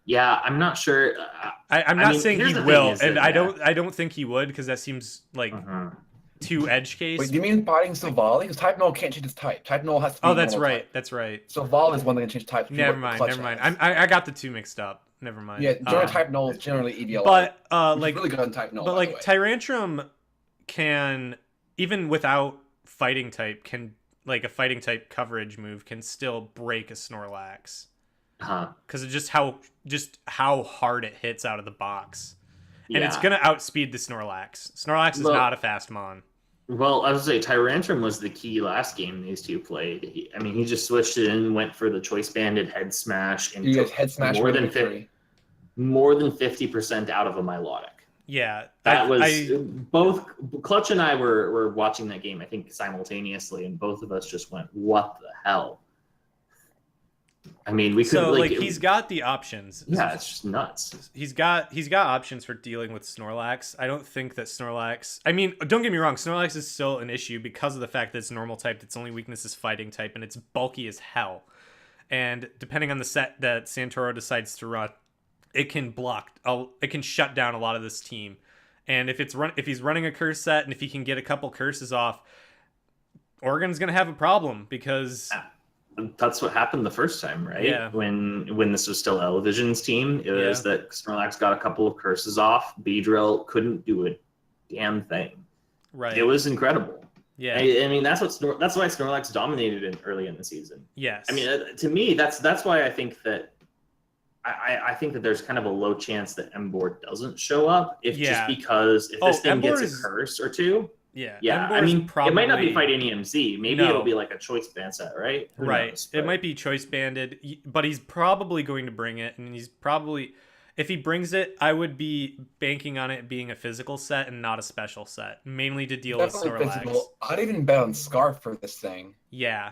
Yeah, I'm not sure. I'm not saying here's he the thing will, is and that, I don't think he would because that seems like too edge case. Wait, do you mean fighting Silvally? Because Type Null can't change its type. Type Null has to be Oh, that's normal right. type. That's right. Silvally is one that can change types. Never mind. I got the two mixed up. Never mind. Yeah, generally Type Null is generally EVL. But which is like really good on Type Null. But by like the way. Tyrantrum can, even without fighting type, can like a fighting type coverage move can still break a Snorlax because of just how hard it hits out of the box, and it's gonna outspeed the Snorlax. Snorlax is not a fast mon. Well, I was say Tyrantrum was the key last game these two played. He just switched it in, went for the Choice Banded Head Smash, and you took guys head smash more than victory. more than 50% out of a Milotic. Yeah, That was both Clutch and I were watching that game, I think simultaneously, and both of us just went, "What the hell?" I mean, we could he's got the options. Yeah, it's just nuts. He's got options for dealing with Snorlax. I don't think that Snorlax. I mean, don't get me wrong. Snorlax is still an issue because of the fact that it's normal type. Its only weakness is fighting type, and it's bulky as hell. And depending on the set that Santoro decides to run, it can it can shut down a lot of this team. And if he's running a curse set, and if he can get a couple curses off, Oregon's gonna have a problem because That's what happened the first time, right? Yeah. When this was still Elevision's team, it was that Snorlax got a couple of curses off. Beedrill couldn't do a damn thing. Right. It was incredible. Yeah. I mean, that's why Snorlax dominated early in the season. Yes. I mean, to me, that's why I think that I think that there's kind of a low chance that Emboar doesn't show up just because if this thing gets a curse or two. Yeah. Yeah. I mean, it might not be fighting EMZ. Maybe it'll be like a choice band set, right? Who knows, it might be choice banded, but he's probably going to bring it, and he's probably, if he brings it, I would be banking on it being a physical set and not a special set, mainly to deal with Snorlax. Physical. I'd even bet on Scarf for this thing. Yeah.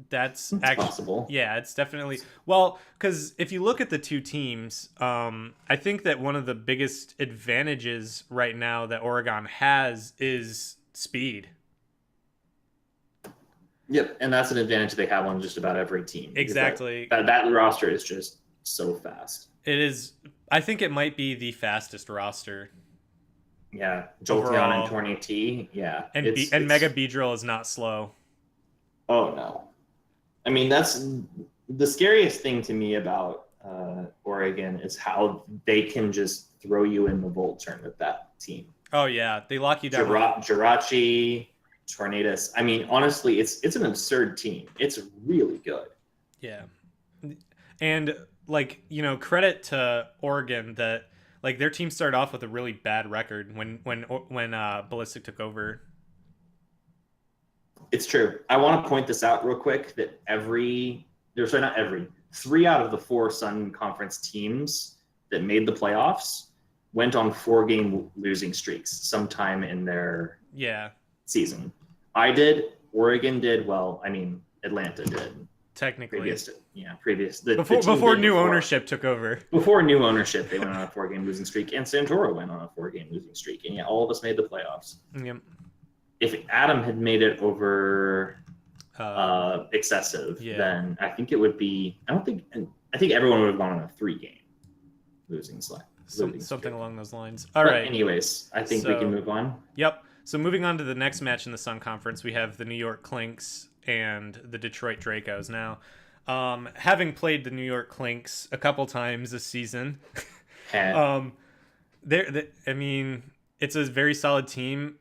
That's actually possible. Yeah, it's definitely, well, because if you look at the two teams, I think that one of the biggest advantages right now that Oregon has is speed. Yep, and that's an advantage they have on just about every team. Exactly. That roster is just so fast. It is. I think it might be the fastest roster. Yeah, Jolteon and Tornay T. Yeah, and Mega Beedrill is not slow. Oh no. I mean, that's the scariest thing to me about Oregon is how they can just throw you in the Volt turn with that team. Oh yeah, they lock you down. Jirachi, Tornadus. I mean, honestly, it's an absurd team. It's really good. Yeah, and like, credit to Oregon that like their team started off with a really bad record when Ballistic took over. It's true. I want to point this out real quick that 3 out of the 4 Sun Conference teams that made the playoffs went on 4-game losing streaks sometime in their season. I did. Oregon did. Well, I mean, Atlanta did. Technically. Before new ownership took over. Before new ownership, they went on a 4-game losing streak, and Santoro went on a 4-game losing streak, and all of us made the playoffs. Yep. If Adam had made it over excessive, then I think it would be. I think everyone would have gone on a 3-game losing slide. Something along those lines. All right. Anyways, I think we can move on. Yep. So moving on to the next match in the Sun Conference, we have the New York Clinks and the Detroit Dracos. Now, having played the New York Clinks a couple times this season, I mean, it's a very solid team.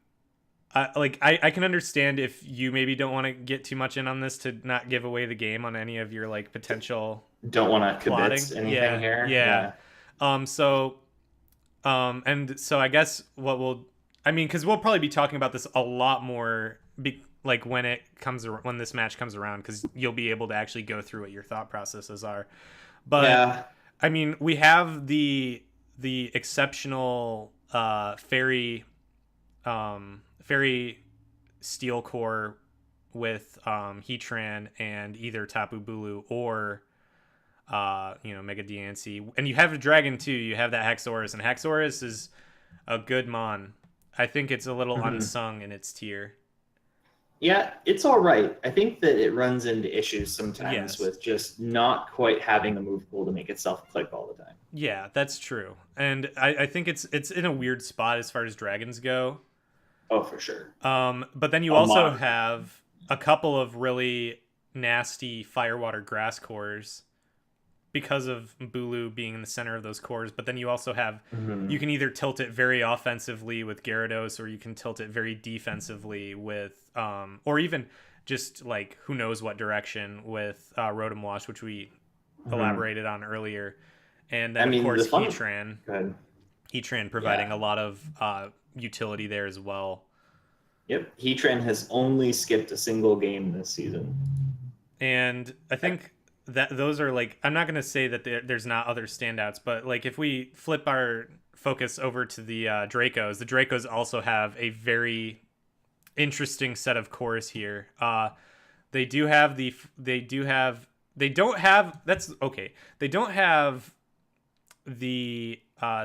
I can understand if you maybe don't want to get too much in on this to not give away the game on any of your like potential. Don't want to commit anything here. Yeah. And so I guess because we'll probably be talking about this a lot more, when this match comes around, because you'll be able to actually go through what your thought processes are. But I mean, we have the exceptional fairy steel core with Heatran and either Tapu Bulu or Mega Diancie, and you have a dragon too. You have that Haxorus, and Haxorus is a good mon. I think it's a little unsung in its tier. Yeah, it's all right. I think that it runs into issues sometimes with just not quite having a move pool to make itself click all the time. Yeah, that's true, and I think it's in a weird spot as far as dragons go. Oh, for sure. But then you also have a couple of really nasty Firewater grass cores because of Bulu being in the center of those cores. But then you also have, you can either tilt it very offensively with Gyarados, or you can tilt it very defensively with, or even just like who knows what direction with Rotom Wash, which we elaborated on earlier. And then of course Heatran. Heatran providing a lot of utility there as well. Yep, Heatran has only skipped a single game this season. And I think that those are like, I'm not going to say that there's not other standouts, but like if we flip our focus over to the Dracos also have a very interesting set of cores here. They don't have the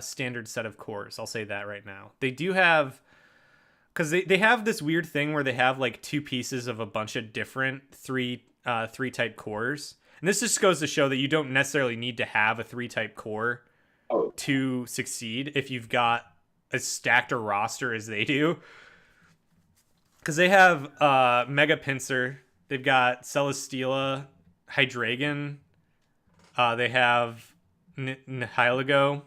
standard set of cores. I'll say that right now. They do have, because they have this weird thing where they have like 2 pieces of a bunch of different three type cores. And this just goes to show that you don't necessarily need to have a 3-type core to succeed if you've got as stacked a roster as they do. Because they have Mega Pinsir, they've got Celesteela, Hydreigon. They have Nihilego.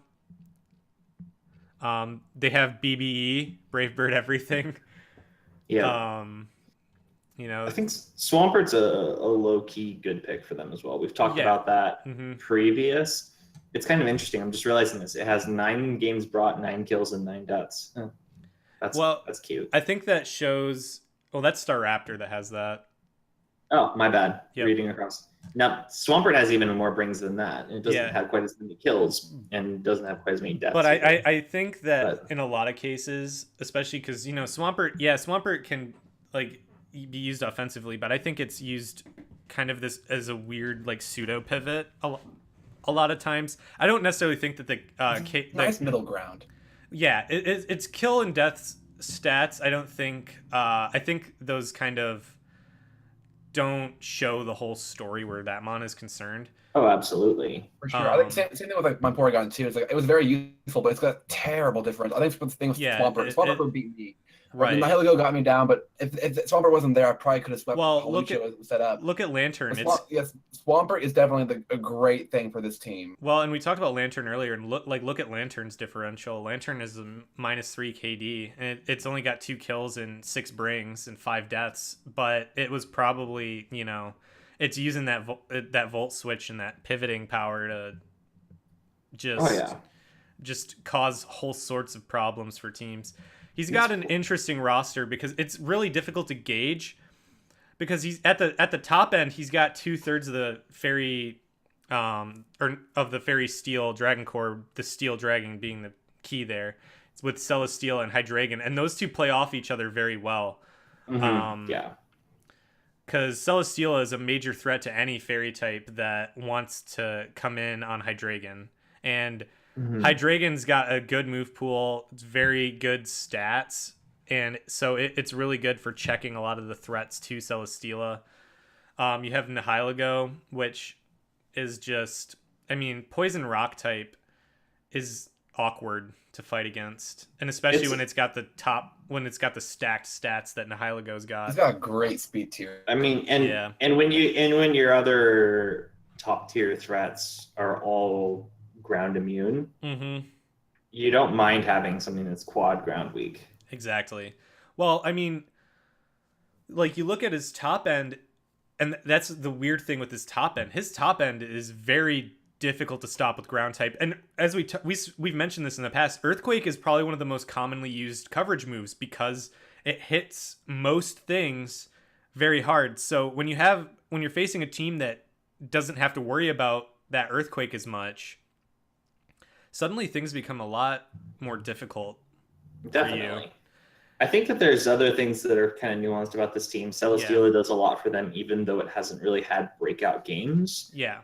They have BBE, Brave Bird Everything. Yeah. You know, I think Swampert's a low-key good pick for them as well. We've talked about that previous. It's kind of interesting. I'm just realizing this. It has 9 games brought, 9 kills, and 9 deaths. That's cute. I think that shows... Well, that's Staraptor that has that. Oh, my bad. Yep. Reading across. Now, Swampert has even more brings than that. It doesn't have quite as many kills and doesn't have quite as many deaths. But I think that in a lot of cases, especially because, you know, Swampert can, like, be used offensively, but I think it's used kind of this as a weird, like, pseudo pivot a lot of times. I don't necessarily think that the nice middle ground. Yeah, it's kill and death stats. I don't think I think those kind of don't show the whole story where that mon is concerned. Oh, absolutely. For sure. I think same thing with like my Porygon too. It's like it was very useful, but it's got terrible difference. I think the thing with Swampert. Swampert would beat me. Right. Nihilego got me down, but if Swampert wasn't there, I probably could have swept. Well, look at Lantern. Yes, Swampert is definitely a great thing for this team. Well, and we talked about Lantern earlier, and look at Lantern's differential. Lantern is a -3 KD, and it's only got 2 kills and 6 brings and 5 deaths. But it was probably, you know, it's using that volt switch and that pivoting power to just cause whole sorts of problems for teams. He's got an interesting roster because it's really difficult to gauge because he's at the top end. He's got 2/3 of the fairy, or of the fairy steel Dragon Core, the steel dragon being the key there. It's with Celesteela and Hydreigon, and those two play off each other very well. Yeah. Because Celesteela is a major threat to any fairy type that wants to come in on Hydreigon, and Hydreigon's got a good move pool. It's very good stats, and so it's really good for checking a lot of the threats to Celesteela. You have Nihilego, which is just, I mean, Poison Rock type is awkward to fight against, and especially when it's got the stacked stats that Nihilego's got. He's got a great speed tier. I mean, and when your other top tier threats are all ground immune, you don't mind having something that's quad ground weak. Exactly. Well, I mean, like, you look at his top end, and that's the weird thing with his top end. His top end is very difficult to stop with ground type, and as we've mentioned this in the past, Earthquake is probably one of the most commonly used coverage moves because it hits most things very hard. So when you're facing a team that doesn't have to worry about that Earthquake as much, suddenly things become a lot more difficult. Definitely. For you. I think that there's other things that are kind of nuanced about this team. Celesteela does a lot for them, even though it hasn't really had breakout games. Yeah.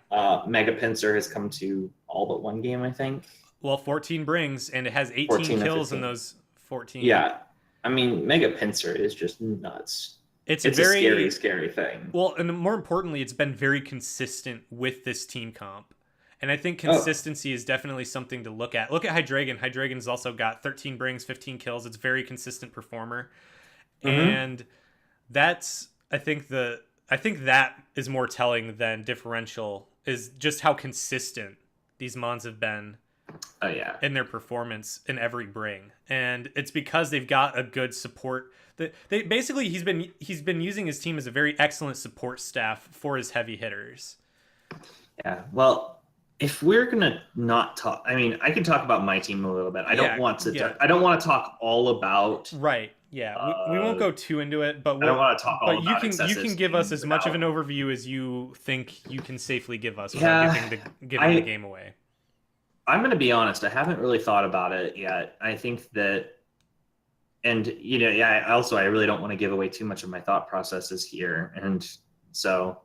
Mega Pinsir has come to all but one game, I think. Well, 14 brings, and it has 18 kills in those 14. Yeah. I mean, Mega Pinsir is just nuts. It's very, a scary thing. Well, and more importantly, it's been very consistent with this team comp. And I think consistency is definitely something to look at. Look at Hydreigon. Hydreigon's also got 13 brings, 15 kills. It's a very consistent performer. And that's, I think that is more telling than differential, is just how consistent these mons have been in their performance in every bring. And it's because they've got a good support. Basically, he's been using his team as a very excellent support staff for his heavy hitters. Yeah, well, if we're gonna not talk, I mean, I can talk about my team a little bit. I don't want to. I don't want to talk all about. Right. Yeah. We won't go too into it, but I don't want to talk all about. But you can give us as much of an overview as you think you can safely give us without giving the game away. I'm gonna be honest. I haven't really thought about it yet. I think that, and I really don't want to give away too much of my thought processes here, and so.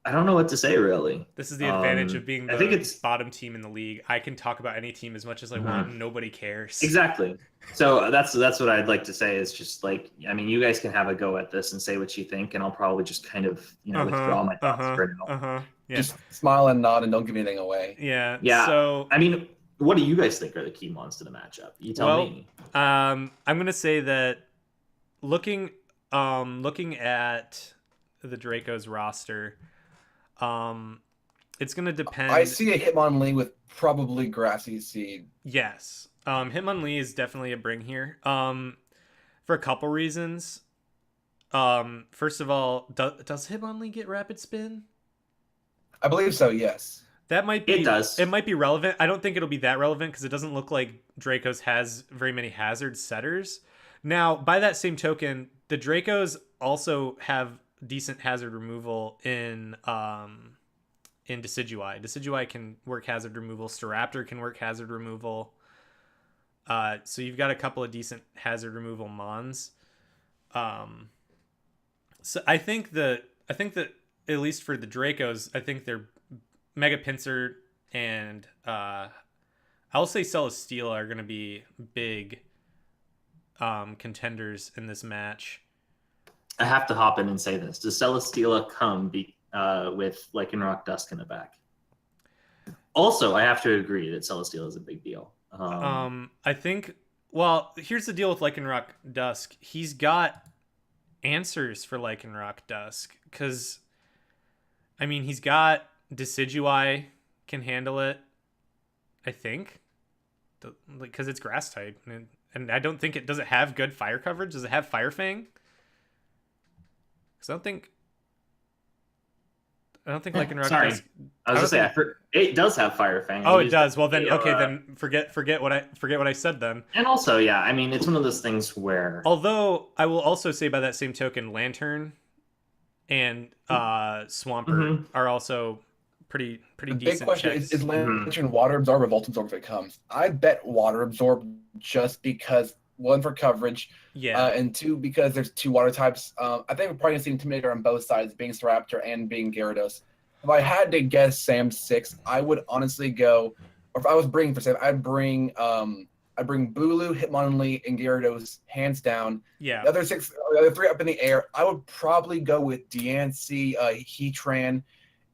I don't know what to say, really. This is the advantage of being the bottom team in the league. I can talk about any team as much as I want, and nobody cares. Exactly. So that's what I'd like to say is just like, I mean, you guys can have a go at this and say what you think, and I'll probably just kind of, withdraw my thoughts for now. Yeah. Just smile and nod and don't give anything away. Yeah. Yeah. So, I mean, what do you guys think are the key mons to the matchup? You tell me. I'm going to say that looking at the Draco's roster, It's gonna depend. I see a Hitmonlee with probably Grassy Seed. Yes. Hitmonlee is definitely a bring here. For a couple reasons. First of all, does Hitmonlee get Rapid Spin? I believe so, yes. That might be. It does. It might be relevant. I don't think it'll be that relevant because it doesn't look like Draco's has very many hazard setters. Now, by that same token, the Dracos also have decent hazard removal in Decidueye. Decidueye can work hazard removal. Staraptor can work hazard removal. So you've got a couple of decent hazard removal mons. So I think that at least for the Dracos, I think they're Mega Pinsir and I'll say Celesteela are going to be big contenders in this match. I have to hop in and say this: does Celesteela come with Lycanroc Dusk in the back? Also, I have to agree that Celesteela is a big deal. I think. Well, here's the deal with Lycanroc Dusk. He's got answers for Lycanroc Dusk because, I mean, he's got Decidueye can handle it. I think, because it's grass type, and I don't think does it have good fire coverage. Does it have Fire Fang? Because I don't think Lycanroc. Sorry, Dusk, I was just saying it does have Fire Fang. Oh, it does. Well, then okay, then forget what I said then. And also, yeah, I mean, it's one of those things where. Although I will also say by that same token, Lantern and Swampert are also pretty The decent. big question checks. is Lantern Water Absorb or Volt Absorb if it comes? I bet Water Absorb just because, one, for coverage, and two, because there's two water types. I think we're probably going to see Intimidator on both sides, being Staraptor and being Gyarados. If I had to guess Sam 6, I would honestly go, or if I was bringing for Sam, I'd bring Bulu, Hitmonlee, and Gyarados hands down. Yeah. The other three up in the air, I would probably go with Diancie, Heatran,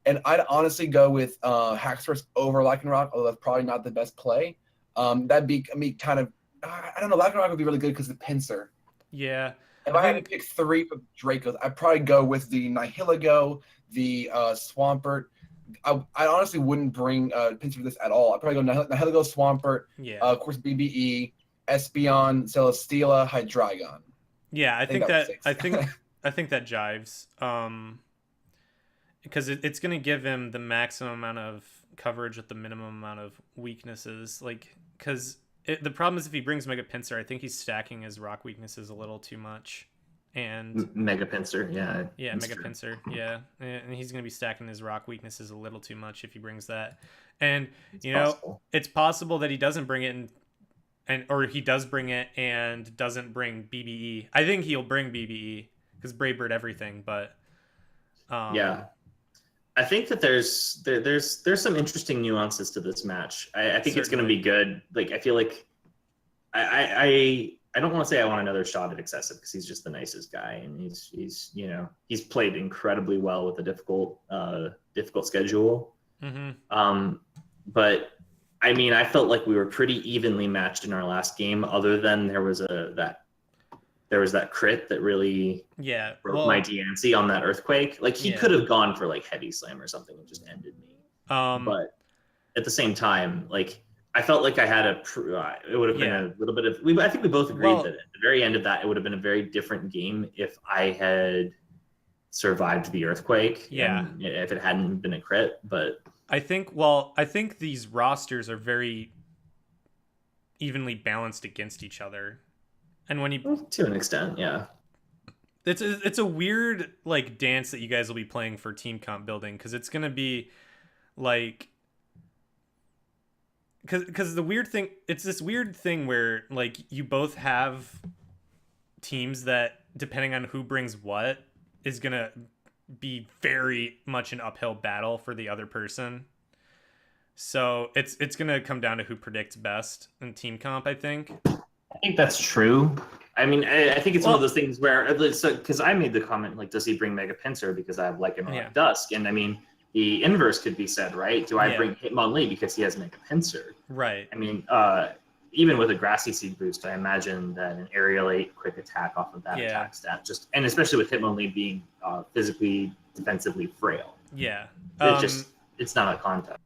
and I'd honestly go with Haxorus over Lycanroc, although that's probably not the best play. That'd be kind of, I don't know, Lycanroc would be really good because of Pinsir. Yeah. If I had to pick three for Dracos, I'd probably go with the Nihilego, the Swampert. I honestly wouldn't bring Pinsir for this at all. I'd probably go Nihilego, Swampert, of course BBE, Espeon, Celesteela, Hydreigon. Yeah, I think that jives. Because it's going to give him the maximum amount of coverage with the minimum amount of weaknesses. Like, because the problem is if he brings Mega Pinsir, I think he's stacking his rock weaknesses a little too much. And Mega Pinsir, yeah. Yeah, Mega Pinsir, yeah. And he's going to be stacking his rock weaknesses a little too much if he brings that. And, it's possible that he doesn't bring it or he does bring it and doesn't bring BBE. I think he'll bring BBE because Brave Bird everything, but... yeah. I think that there's some interesting nuances to this match. I think it's going to be good. Like, I feel like I don't want to say I want another shot at Excessive because he's just the nicest guy, and he's played incredibly well with a difficult schedule. Mm-hmm. But I mean, I felt like we were pretty evenly matched in our last game. Other than there was that crit that really broke my Diancie on that Earthquake. Like, he could have gone for like Heavy Slam or something and just ended me. But at the same time, like, I felt like I had it would have been a little bit of. I think we both agreed that at the very end of that, it would have been a very different game if I had survived the Earthquake. Yeah. And if it hadn't been a crit, but I think these rosters are very evenly balanced against each other. And when you, to an extent, yeah, it's a weird like dance that you guys will be playing for team comp building, because it's gonna be like, because the weird thing, it's this weird thing where like you both have teams that, depending on who brings what, is gonna be very much an uphill battle for the other person. So it's gonna come down to who predicts best in team comp, I think. I think that's true. I mean, I think it's one of those things where, because I made the comment, like, does he bring Mega Pinsir because I have Lycanroc Dusk? And I mean, the inverse could be said, right? Do I bring Hitmonlee because he has Mega Pinsir? Right. I mean, even with a Grassy Seed boost, I imagine that an Aerial 8 quick attack off of that attack stat, and especially with Hitmonlee being physically, defensively frail. Yeah. It's not a contest.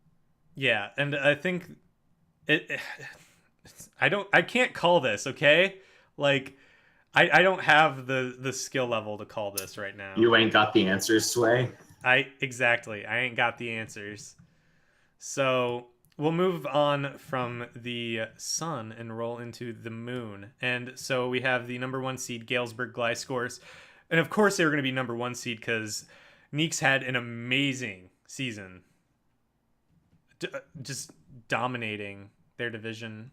Yeah, and I think I can't call this, okay? Like I don't have the skill level to call this right now. You ain't got the answers, Sway. I ain't got the answers. So we'll move on from the sun and roll into the moon. And so we have the number 1 seed Galesburg Glycors. And of course they were going to be number 1 seed because Neeks had an amazing season. Just dominating their division.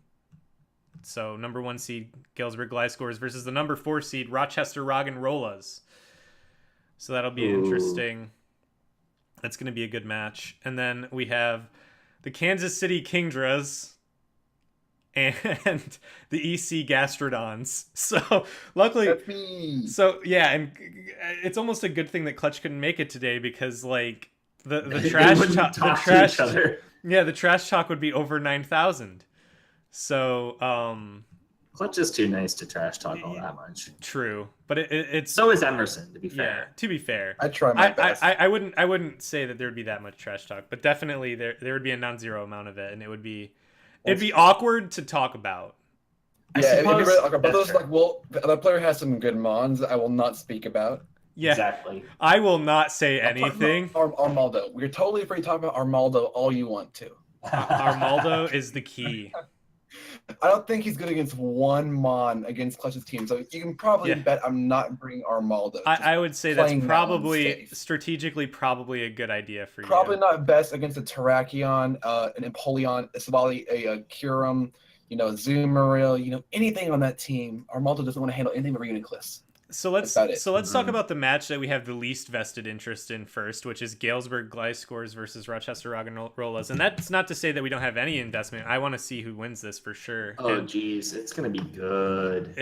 So number 1 seed Galesburg Glycors versus the number 4 seed Rochester Rock'n'Rollas. So that'll be interesting. That's going to be a good match. And then we have the Kansas City Kingdras and the EC Gastrodons. So luckily, That's me. So yeah, and it's almost a good thing that Clutch couldn't make it today because like the trash talk, the trash talk would be over 9,000. So Clutch is too nice to trash talk all that much. True, but it's so is Emerson. To be fair, yeah, to be fair, I try my best. I wouldn't say that there would be that much trash talk, but definitely there would be a non-zero amount of it, and it'd be awkward to talk about. Yeah, it'd be really awkward. But those like, well, the other player has some good mons that I will not speak about. Yeah, exactly. I will not say anything. Armaldo, we're totally free to talk about Armaldo all you want to. Armaldo is the key. I don't think he's good against one mon against Clutch's team, so you can probably bet I'm not bringing Armaldo. I would say that's probably strategically probably a good idea for you. Probably not best against a Terrakion, an Empoleon, a Savali, a Kyurem, Zoomeril, anything on that team. Armaldo doesn't want to handle anything but Reuniclus. So let's talk about the match that we have the least vested interest in first, which is Galesburg Glycors versus Rochester Rock'n'Rollas. And that's not to say that we don't have any investment. I want to see who wins this for sure. Oh, geez. It's going to be good.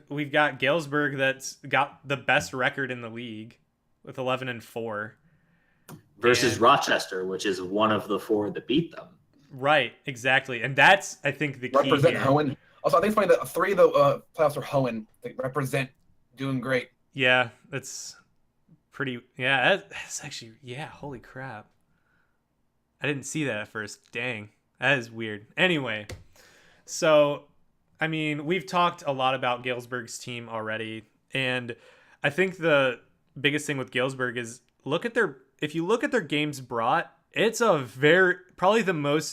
We've got Galesburg that's got the best record in the league with 11-4. Versus Rochester, which is one of the 4 that beat them. Right, exactly. And that's, I think, the key Represent here. Hoenn. Also, I think it's funny that 3 of the playoffs are Hoenn. They represent doing great. Yeah, that's pretty... Yeah, that's actually... Yeah, holy crap. I didn't see that at first. Dang. That is weird. Anyway, so, we've talked a lot about Galesburg's team already, and I think the biggest thing with Galesburg is if you look at their games brought, it's probably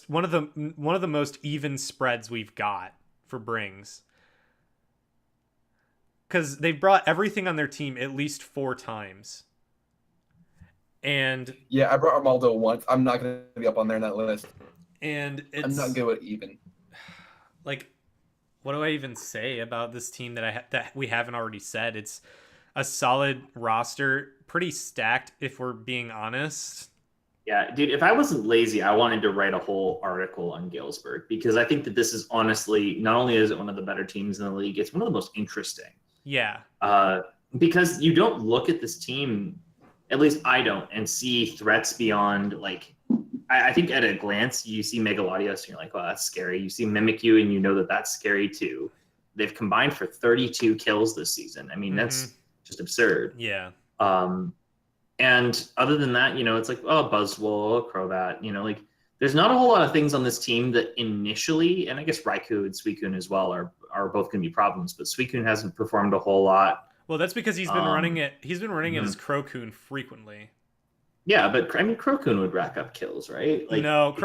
one of the most even spreads we've got for brings, because they've brought everything on their team at least 4 times. And yeah, I brought Armaldo once. I'm not going to be up on there in that list. And I'm not good with even. Like, what do I even say about this team that we haven't already said? It's a solid roster, pretty stacked if we're being honest. Yeah, dude, if I wasn't lazy, I wanted to write a whole article on Galesburg, because I think that this is honestly, not only is it one of the better teams in the league, it's one of the most interesting. Yeah. Because you don't look at this team, at least I don't, and see threats beyond, like, I think at a glance, you see Megalodios and you're like, oh, that's scary. You see Mimikyu and you know that that's scary too. They've combined for 32 kills this season. That's just absurd. Yeah. And other than that, it's like, oh, Buzzwole, Crobat, like there's not a whole lot of things on this team that initially, and I guess Raikou and Suicune as well are both going to be problems, but Suicune hasn't performed a whole lot. Well, that's because he's been running it as Crocoon frequently. Yeah, but Crocoon would rack up kills, right? Like, no,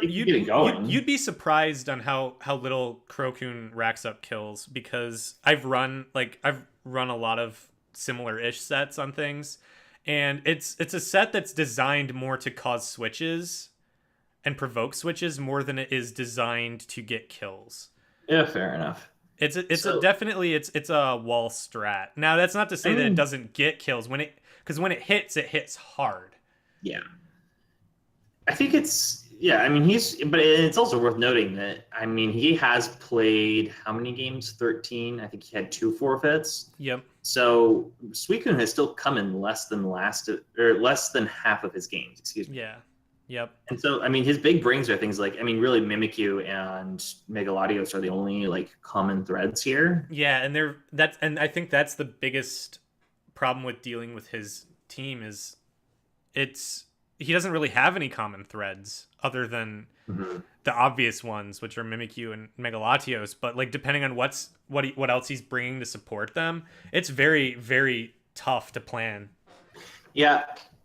you'd be surprised on how little Crocoon racks up kills, because I've run a lot of similar-ish sets on things. And it's a set that's designed more to cause switches and provoke switches more than it is designed to get kills. Yeah, fair enough. It's a wall strat. Now that's not to say that it doesn't get kills because when it hits hard. Yeah. I think but it's also worth noting that, he has played how many games? 13. I think he had 2 forfeits. Yep. So Suicune has still come in less than half of his games, excuse me. Yeah. Yep. And so, his big brings are things like, really Mimikyu and Megalodios are the only like common threads here. Yeah. And I think that's the biggest problem with dealing with his team is he doesn't really have any common threads other than the obvious ones, which are Mimikyu and Megalatios. But like depending on what else he's bringing to support them, it's very, very tough to plan. Yeah,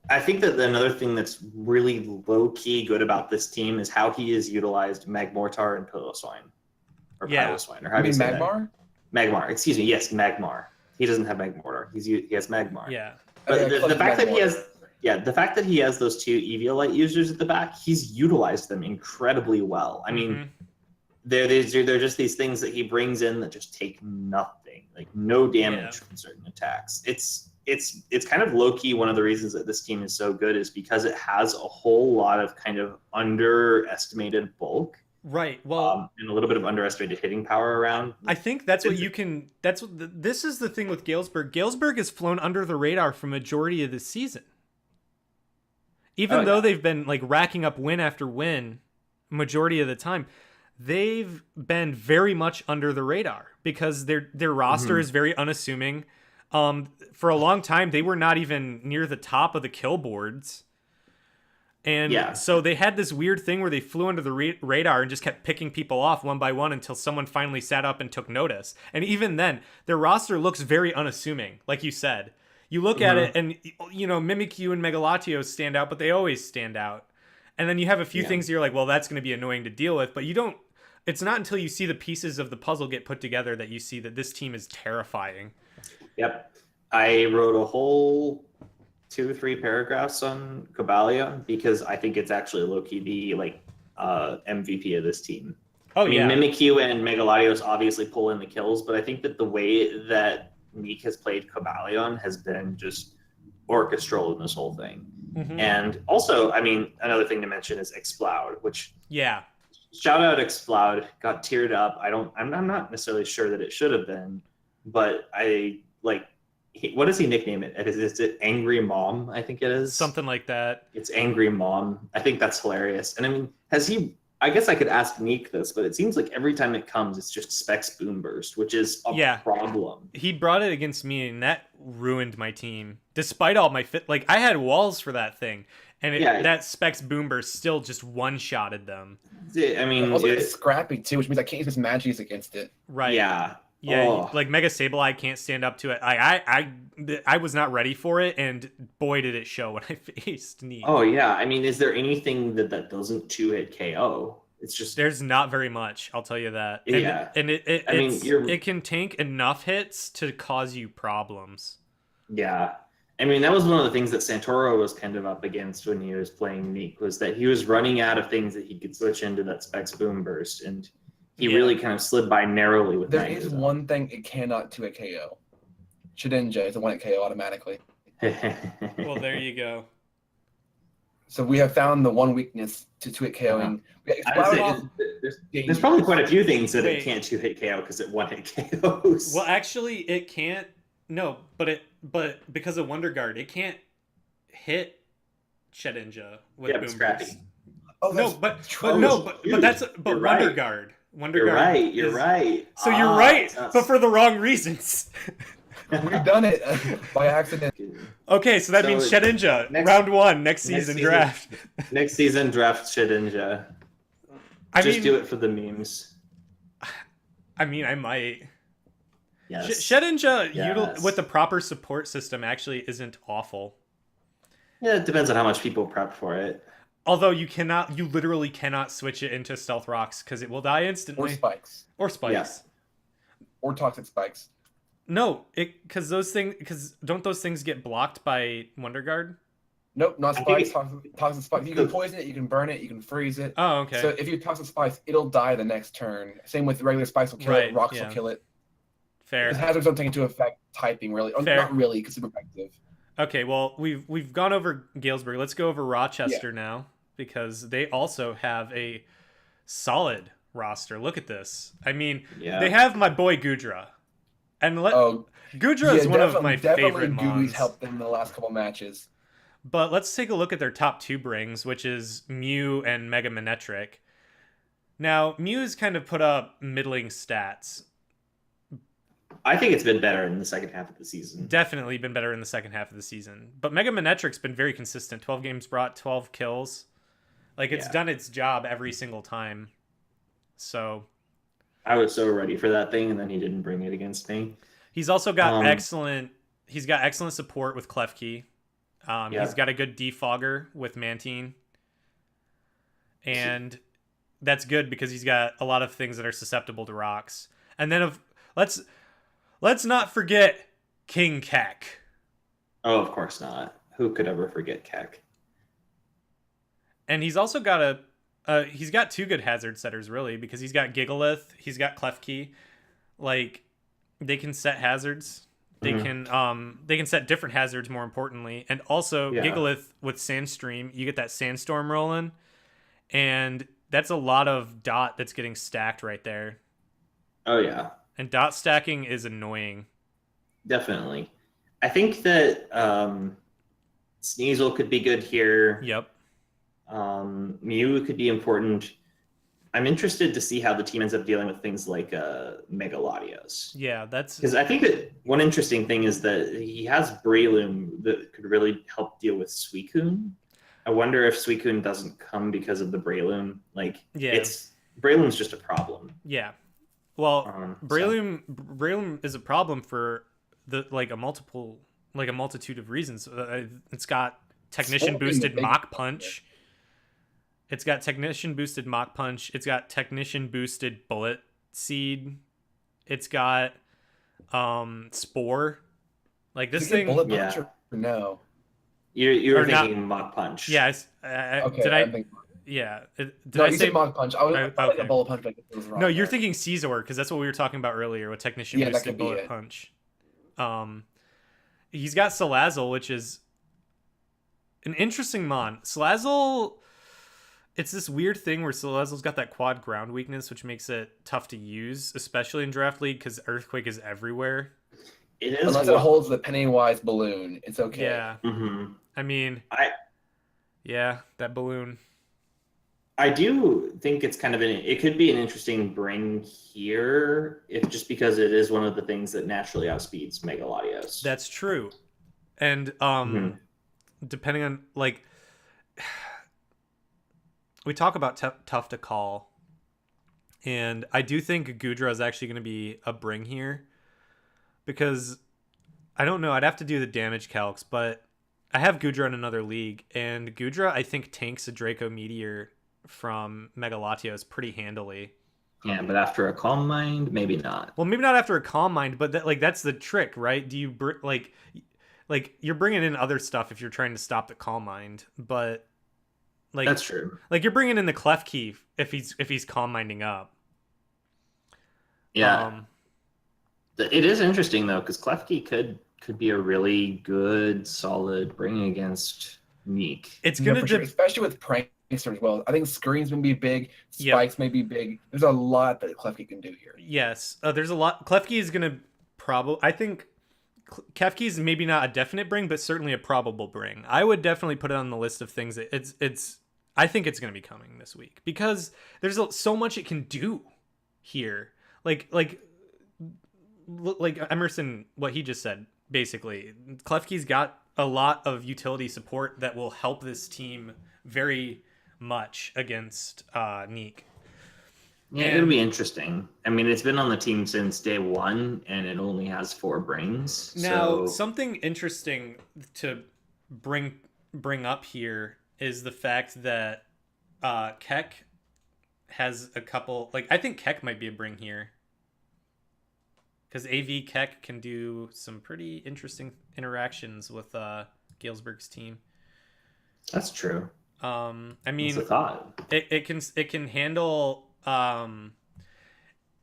I think that another thing that's really low key good about this team is how he has utilized Magmortar and Piloswine, or Piloswine, or how do you say Magmar? That? Magmar. Excuse me. Yes, Magmar. He doesn't have Magmortar. He has Magmar. Yeah. But the fact that he has. Yeah, the fact that he has those 2 Eviolite users at the back, he's utilized them incredibly well. I mean, they're just these things that he brings in that just take nothing, like no damage from certain attacks. It's kind of low key. One of the reasons that this team is so good is because it has a whole lot of kind of underestimated bulk, right? Well, and a little bit of underestimated hitting power around. I think that's what you can. This is the thing with Galesburg. Galesburg has flown under the radar for majority of the season. Even though they've been like racking up win after win, majority of the time, they've been very much under the radar because their roster is very unassuming. For a long time, they were not even near the top of the kill boards. And so they had this weird thing where they flew under the radar and just kept picking people off one by one until someone finally sat up and took notice. And even then, their roster looks very unassuming, like you said. You look at it and, Mimikyu and Megalatios stand out, but they always stand out. And then you have a few things you're like, well, that's going to be annoying to deal with. But it's not until you see the pieces of the puzzle get put together that you see that this team is terrifying. Yep. I wrote a whole 2-3 paragraphs on Krookodile because I think it's actually low-key the MVP of this team. Mimikyu and Megalatios obviously pull in the kills, but I think that the way that Meek has played Krookodile has been just orchestral in this whole thing. And also, another thing to mention is Exploud, which shout out Exploud, got teared up. I'm not necessarily sure that it should have been, but what does he nickname it? Is it Angry Mom? I think it is something like that. It's Angry Mom. I think that's hilarious. And I guess I could ask Neek this, but it seems like every time it comes, it's just Specs Boom Burst, which is a problem. He brought it against me, and that ruined my team. Despite all my I had walls for that thing, and that Specs Boom Burst still just one-shotted them. It's scrappy too, which means I can't use Magi's against it. Right. Yeah. Yeah, like Mega Sableye can't stand up to it. I was not ready for it, and boy did it show when I faced Neek. Oh yeah, is there anything that doesn't 2-hit KO? It's just there's not very much. I'll tell you that. And it can tank enough hits to cause you problems. Yeah, that was one of the things that Santoro was kind of up against when he was playing Neek, was that he was running out of things that he could switch into that Specs Boom Burst, and he really kind of slid by narrowly with that. There is one thing it cannot 2-hit KO. Shedinja is a 1-hit KO automatically. Well, there you go. So we have found the one weakness to 2-hit KOing. There's probably quite a few things that it can't 2-hit KO because it 1-hit KOs. Well, actually, it can't. No, but because of Wonder Guard, it can't hit Shedinja with Boom Burst. Oh, but Wonder Guard. You're right. So you're right, but for the wrong reasons. We've done it by accident. Okay, so that means Shedinja, round 1, next season draft. Next season draft Shedinja. Just do it for the memes. I might. Yes. Shedinja with the proper support system actually isn't awful. Yeah, it depends on how much people prep for it. Although you literally cannot switch it into Stealth Rocks because it will die instantly. Or spikes. Yeah. Or toxic spikes. No, because don't those things get blocked by Wonder Guard? Nope, not spikes. Toxic spikes. You can poison it, you can burn it, you can freeze it. Oh, okay. So if you toxic spikes, it'll die the next turn. Same with regular spikes will kill it, rocks will kill it. Fair. Because hazards don't take into effect typing really. Not really, because super effective. Okay, well we've gone over Galesburg. Let's go over Rochester now, because they also have a solid roster. Look at this. They have my boy Goodra. And Goodra is one of my favorite mons. Definitely helped them in the last couple matches. But let's take a look at their top 2 brings, which is Mew and Mega Manectric. Now, Mew's kind of put up middling stats. I think it's been better in the second half of the season. Definitely been better in the second half of the season. But Mega Manetric's been very consistent. 12 games brought, 12 kills. Like, it's done its job every single time. So I was so ready for that thing, and then he didn't bring it against me. he's also got excellent support with Klefki. He's got a good defogger with Mantine. And that's good because he's got a lot of things that are susceptible to rocks. And then let's not forget King Keck. Oh, of course not. Who could ever forget Keck? And he's also got he's got two good hazard setters, really, because he's got Gigalith, he's got Klefki. Like, they can set hazards. They can set different hazards, more importantly. And also Gigalith with Sandstream, you get that sandstorm rolling, and that's a lot of dot that's getting stacked right there. Oh yeah. And dot stacking is annoying. Definitely. I think that Sneasel could be good here. Yep. Mew could be important. I'm interested to see how the team ends up dealing with things like Mega Latios. Yeah, that's... Because I think that one interesting thing is that he has Breloom that could really help deal with Suicune. I wonder if Suicune doesn't come because of the Breloom. Like, Breloom's just a problem. Yeah. Well, Breloom is a problem for a multitude of reasons. It's got Technician boosted Mach Punch. It's got Technician boosted Mach Punch. It's got Technician boosted Bullet Seed. It's got Spore. Like, this thing. Bullet Punch or no? You're thinking Mach Punch. Yeah. Okay. Yeah. Did I say Mach Punch? I was like a Bullet Punch. But it was wrong. No, you're thinking Caesar, because that's what we were talking about earlier with Technician boosted Bullet Punch. He's got Salazzle, which is an interesting mon. Salazzle, it's this weird thing where Salazzle's got that quad ground weakness, which makes it tough to use, especially in Draft League, because Earthquake is everywhere. It is. Unless it holds the Pennywise balloon, it's okay. Yeah. Mm-hmm. I mean, that balloon. I do think it's kind of it could be an interesting bring here, just because it is one of the things that naturally outspeeds Mega Latios. That's true. And depending on, like, we talk about tough to call, and I do think Goodra is actually going to be a bring here, because I don't know, I'd have to do the damage calcs, but I have Goodra in another league, and Goodra I think tanks a Draco Meteor from Mega Latios pretty handily. Yeah, but after a Calm Mind, maybe not. Well, maybe not after a Calm Mind, but that's the trick, right? Do you like you're bringing in other stuff if you're trying to stop the Calm Mind, but like that's true. Like, you're bringing in the Klefki if he's Calm Minding up. Yeah. It is interesting though, because Klefki could be a really good, solid bring against Meek. It's gonna especially with Prankster as well. I think Screens may be big, Spikes may be big. There's a lot that Klefki can do here. Yes, there's a lot. Klefki is gonna I think Klefki is maybe not a definite bring, but certainly a probable bring. I would definitely put it on the list of things that I think it's gonna be coming this week, because there's so much it can do here. Like Emerson, what he just said, basically, Klefki's got a lot of utility support that will help this team very much against Neek. Yeah, it'll be interesting. I mean, it's been on the team since day one, and it only has 4 brings. Now, something interesting to bring up here is the fact that Keck has a couple. Like, I think Keck might be a bring here, because AV Keck can do some pretty interesting interactions with Galesburg's team. That's true. I mean, that's a thought. It can handle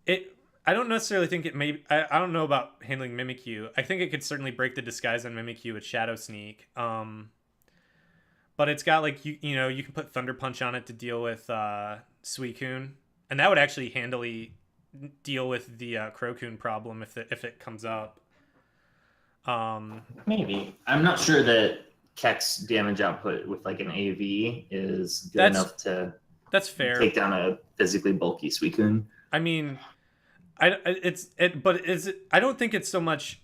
it. I don't necessarily think it may. I don't know about handling Mimikyu. I think it could certainly break the disguise on Mimikyu with Shadow Sneak. But it's got, like, you can put Thunder Punch on it to deal with Suicune, and that would actually handily deal with the Krookodile problem if it comes up. Maybe. I'm not sure that Keck's damage output with, like, an AV is good enough to that's fair. Take down a physically bulky Suicune. I mean, I don't think it's so much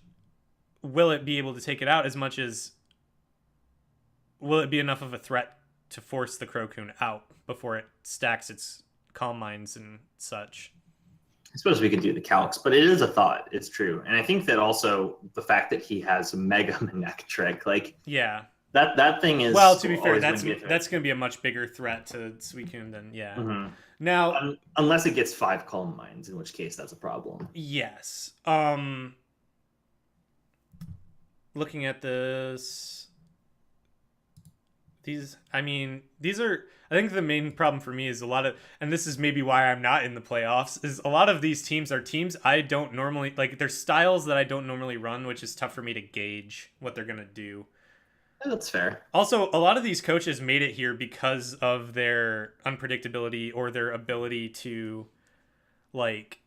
will it be able to take it out as much as will it be enough of a threat to force the Crocune out before it stacks its Calm Minds and such. I suppose we could do the calcs, but it is a thought. It's true. And I think that also the fact that he has a Mega Manectric, like yeah, that thing is, well, to be fair, always that's going to be a much bigger threat to Suicune than Mm-hmm. Now, unless it gets 5 Calm Minds, in which case that's a problem. yes. Looking at this, these are, I think the main problem for me is a lot of, and this is maybe why I'm not in the playoffs, is a lot of these teams are teams I don't normally, like, they're styles that I don't normally run, which is tough for me to gauge what they're going to do. That's fair. Also, a lot of these coaches made it here because of their unpredictability or their ability to, like,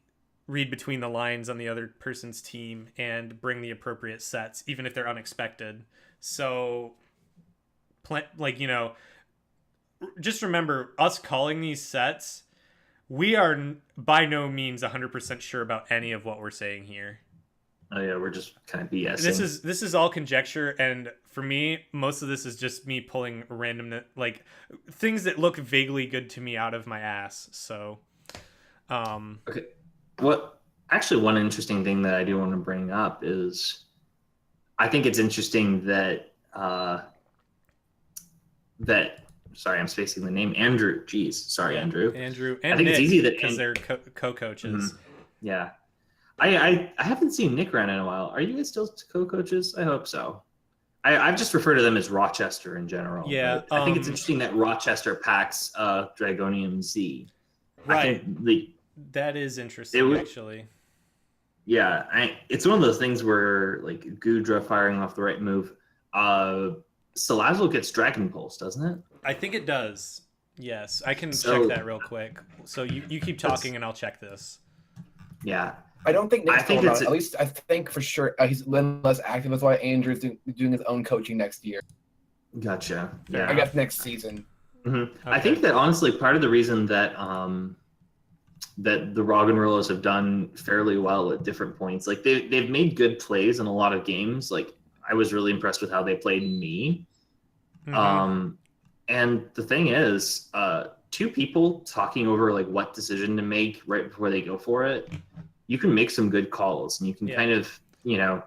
read between the lines on the other person's team and bring the appropriate sets, even if they're unexpected. So, like, you know, just remember, us calling these sets, we are by no means 100% sure about any of what we're saying here. Oh yeah, we're just kind of BSing. This is all conjecture, and for me, most of this is just me pulling random, like, things that look vaguely good to me out of my ass. So, okay. What actually one interesting thing that I do want to bring up is, I think it's interesting that sorry, I'm spacing the name. Andrew. Jeez, sorry, Andrew. Andrew and I think Nick, it's easy that because they're co-coaches. Mm-hmm. Yeah. I haven't seen Nick around in a while. Are you guys still co-coaches? I hope so. I've just referred to them as Rochester in general. Yeah. I think it's interesting that Rochester packs Dragonium Z. Right. That is interesting, actually. Yeah. It's one of those things where, like, Goodra firing off the right move. Salazzle gets Dragon Pulse, doesn't it? I think it does. Yes. I can check that real quick. So you keep talking and I'll check this. Yeah. I don't think Nick's told about it. At least I think for sure he's less active. That's why Andrew's doing his own coaching next year. Gotcha. Yeah. I guess next season. Mm-hmm. Okay. I think that honestly part of the reason that that the Roggenrollos have done fairly well at different points, like they've made good plays in a lot of games. Like, I was really impressed with how they played me. Mm-hmm. And the thing is, 2 people talking over, like, what decision to make right before they go for it, you can make some good calls, and you can kind of, you know,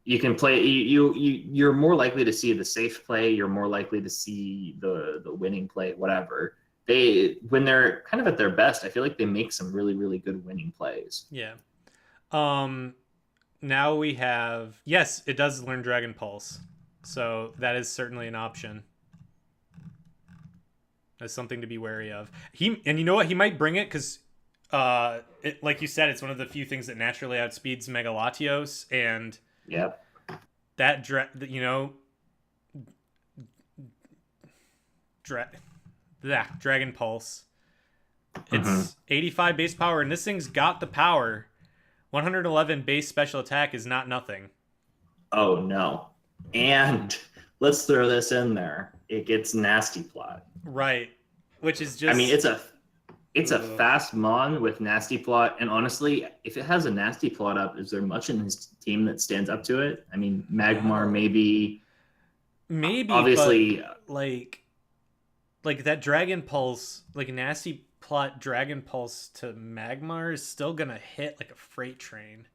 you can play. You're more likely to see the safe play. You're more likely to see the winning play. Whatever when they're kind of at their best, I feel like they make some really, really good winning plays. Yeah. Now we have, yes, it does learn Dragon Pulse, so that is certainly an option. That's something to be wary of. And you know what? He might bring it because, like you said, it's one of the few things that naturally outspeeds Mega Latios, and that Dragon Pulse. It's 85 base power, and this thing's got the power. 111 base special attack is not nothing. Oh no! And let's throw this in there. It gets Nasty Plot. Right, which is just. I mean, it's a fast mon with Nasty Plot, and honestly, if it has a Nasty Plot up, is there much in his team that stands up to it? I mean, Magmar maybe, obviously, but, like that Dragon Pulse, like Nasty Plot Dragon Pulse to Magmar is still gonna hit like a freight train.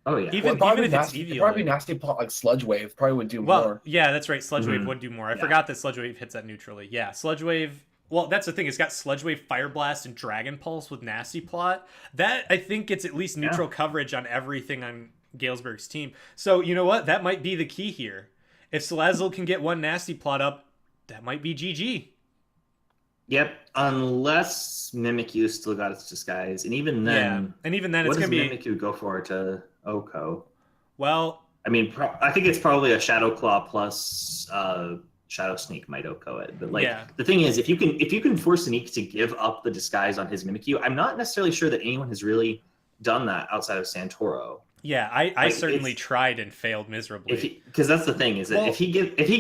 Oh yeah, even if it's Eevee, probably Nasty Plot like Sludge Wave probably would do more. Yeah, that's right. Sludge Wave would do more. I forgot that Sludge Wave hits that neutrally. Yeah, Sludge Wave. Well, that's the thing. It's got Sludge Wave, Fire Blast, and Dragon Pulse with Nasty Plot. That, I think, gets at least neutral coverage on everything on Galesburg's team. So, you know what? That might be the key here. If Salazzle can get one Nasty Plot up, that might be GG. Yep, unless Mimikyu still got its disguise. And even then, it's going to be... What does Mimikyu go for to Oko? Well... I mean, I think it's probably a Shadow Claw plus... Shadow Sneak might Oko it, but the thing is, if you can force Sneak to give up the disguise on his Mimikyu, I'm not necessarily sure that anyone has really done that outside of Santoro. Yeah, I certainly tried and failed miserably. Because that's the thing is that if he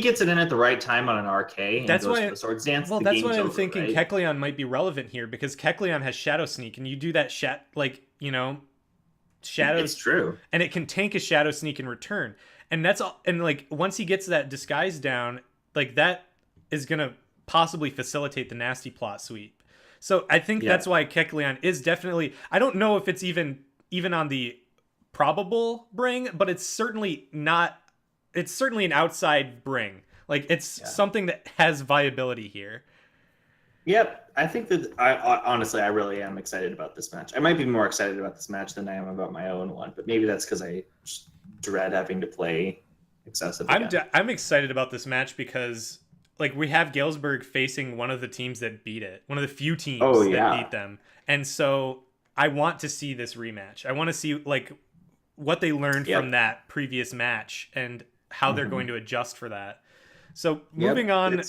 gets it in at the right time on an RK and goes for the Swords Dance, well, that's why I'm thinking Kecleon might be relevant here, because Kecleon has Shadow Sneak, and you do that shadows. It's true. And it can tank a shadow sneak in return. And that's all. And like once he gets that disguise down, like that is gonna possibly facilitate the nasty plot sweep. So I think that's why Kecleon is definitely. I don't know if it's even on the probable bring, but it's certainly not. It's certainly an outside bring. Like it's something that has viability here. Yep, I think that honestly, I really am excited about this match. I might be more excited about this match than I am about my own one, but maybe that's because I just dread having to play excessive. I'm excited about this match because like we have Galesburg facing one of the teams that beat it, one of the few teams that beat them, and so I want to see this rematch. I want to see like what they learned from that previous match and how they're going to adjust for that. So moving on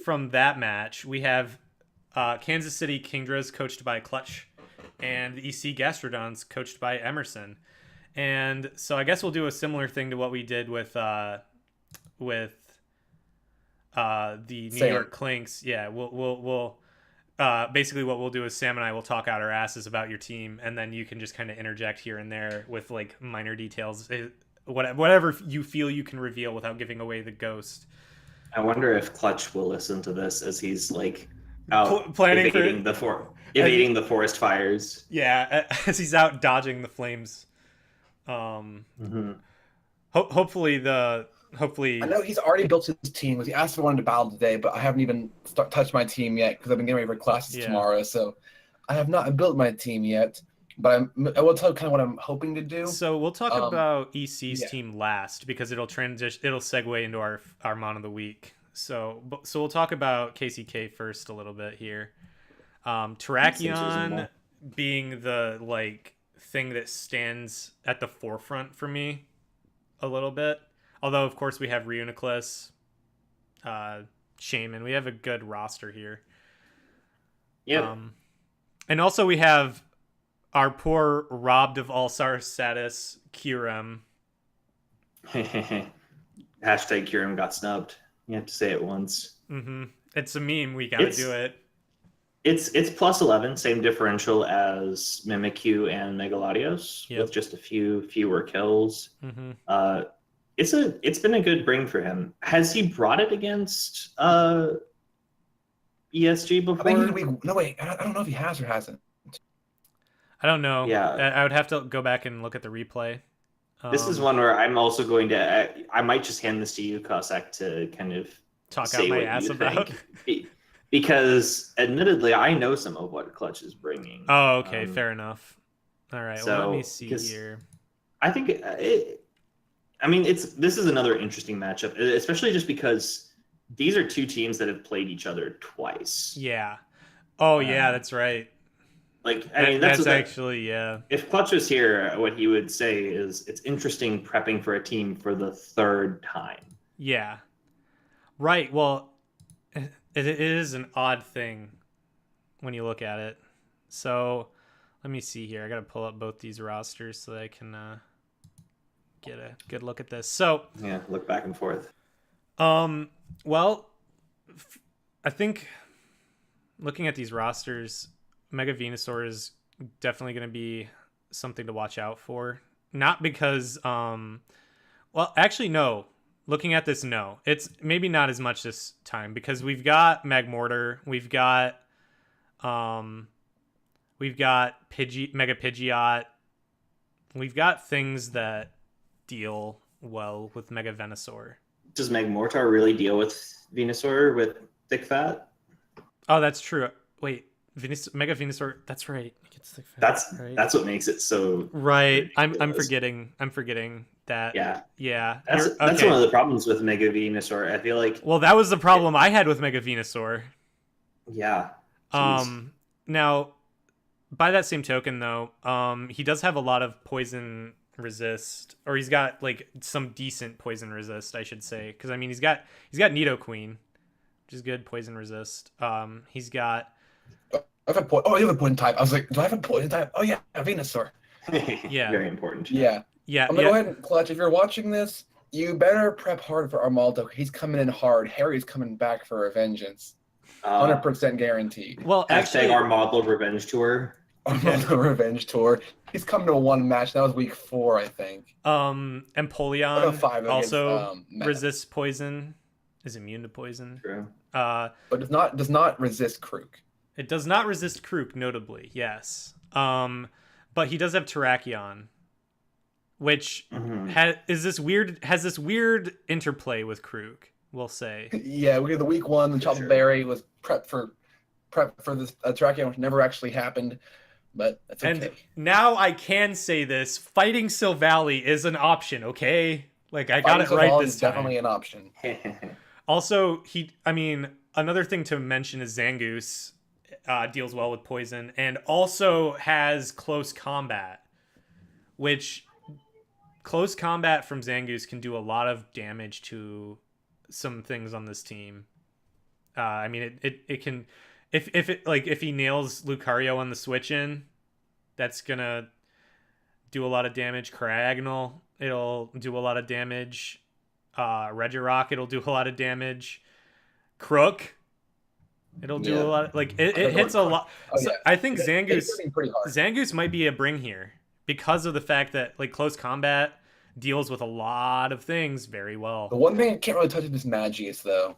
from that match, we have Kansas City Kingdras coached by Clutch and the EC Gastrodons coached by Emerson. And so I guess we'll do a similar thing to what we did with the New York Clinks. Yeah, we'll basically what we'll do is Sam and I will talk out our asses about your team, and then you can just kind of interject here and there with like minor details, whatever you feel you can reveal without giving away the ghost. I wonder if Clutch will listen to this as he's like out planning evading the forest fires. Yeah, as he's out dodging the flames. Hopefully I know he's already built his team. He asked if I wanted to battle today, but I haven't even touched my team yet because I've been getting ready for classes tomorrow. So I have not built my team yet, but I will tell you kind of what I'm hoping to do. So we'll talk about EC's team last because it'll segue into our Mon of the Week. So we'll talk about KCK first a little bit here. Terrakion being the like thing that stands at the forefront for me a little bit. Although of course we have Reuniclus, Shaman. We have a good roster here. Yeah. And also we have our poor robbed of all-star status Kyurem. Hashtag Kyurem got snubbed. You have to say it once. It's a meme. We gotta do it. It's plus 11, same differential as Mimikyu and Megalodios with just a fewer kills. It's been a good bring for him. Has he brought it against ESG before? I don't know if he has or hasn't. I don't know. Yeah, I would have to go back and look at the replay. This is one where I'm also going to. I might just hand this to you, Cossack, to kind of talk out my ass about. Because, admittedly, I know some of what Clutch is bringing. Oh, okay, fair enough. All right, so, let me see here. I think this is another interesting matchup, especially just because these are two teams that have played each other twice. Yeah. Oh, yeah, that's right. Like, that's actually. If Clutch was here, what he would say is it's interesting prepping for a team for the third time. Yeah. Right. Well, it is an odd thing when you look at it. So let me see here. I got to pull up both these rosters so that I can get a good look at this. So yeah, look back and forth. Well, I think looking at these rosters, Mega Venusaur is definitely going to be something to watch out for. Not because, well, actually, no. Looking at this, no. It's maybe not as much this time because we've got Magmortar, we've got Mega Pidgeot, we've got things that deal well with Mega Venusaur. Does Magmortar really deal with Venusaur with thick fat? Oh, that's true. Wait. Mega Venusaur, that's right. That's what makes it so ridiculous. I'm forgetting that. Yeah. That's one of the problems with Mega Venusaur. I feel like. Well, that was the problem I had with Mega Venusaur. Yeah. Now, by that same token, though, he does have a lot of poison resist, or he's got like some decent poison resist, I should say, because I mean he's got Nidoqueen, which is good poison resist. He's got. You have a poison type. I was like, do I have a poison type? Oh yeah, a Venusaur. Yeah. Very important. Yeah. I'm gonna go ahead and Clutch. If you're watching this, you better prep hard for Armaldo. He's coming in hard. Harry's coming back for a vengeance. 100% guaranteed. Well, actually, Armaldo Revenge Tour. on the Revenge Tour. He's come to one match. That was week 4, I think. Empoleon 5 also against, Matt. resists poison. Is immune to poison. True. But does not resist Krook. It does not resist Krook, notably. Yes. But he does have Terrakion, which has this weird interplay with Krook, we'll say. Yeah, we had the week 1. The Chocolate Berry was prep for this Terrakion, which never actually happened. But that's okay. And now I can say this: fighting Silvally is an option. Okay, like I got it right this time. Definitely an option. Also, another thing to mention is Zangoose deals well with poison and also has close combat, which close combat from Zangoose can do a lot of damage to some things on this team. It can. If he nails Lucario on the switch in, that's gonna do a lot of damage. Cryogonal, it'll do a lot of damage. Regirock, it'll do a lot of damage. Crook, it'll do a lot. It hits a lot. So I think Zangoose might be a bring here because of the fact that close combat deals with a lot of things very well. The one thing I can't really touch is Magius though.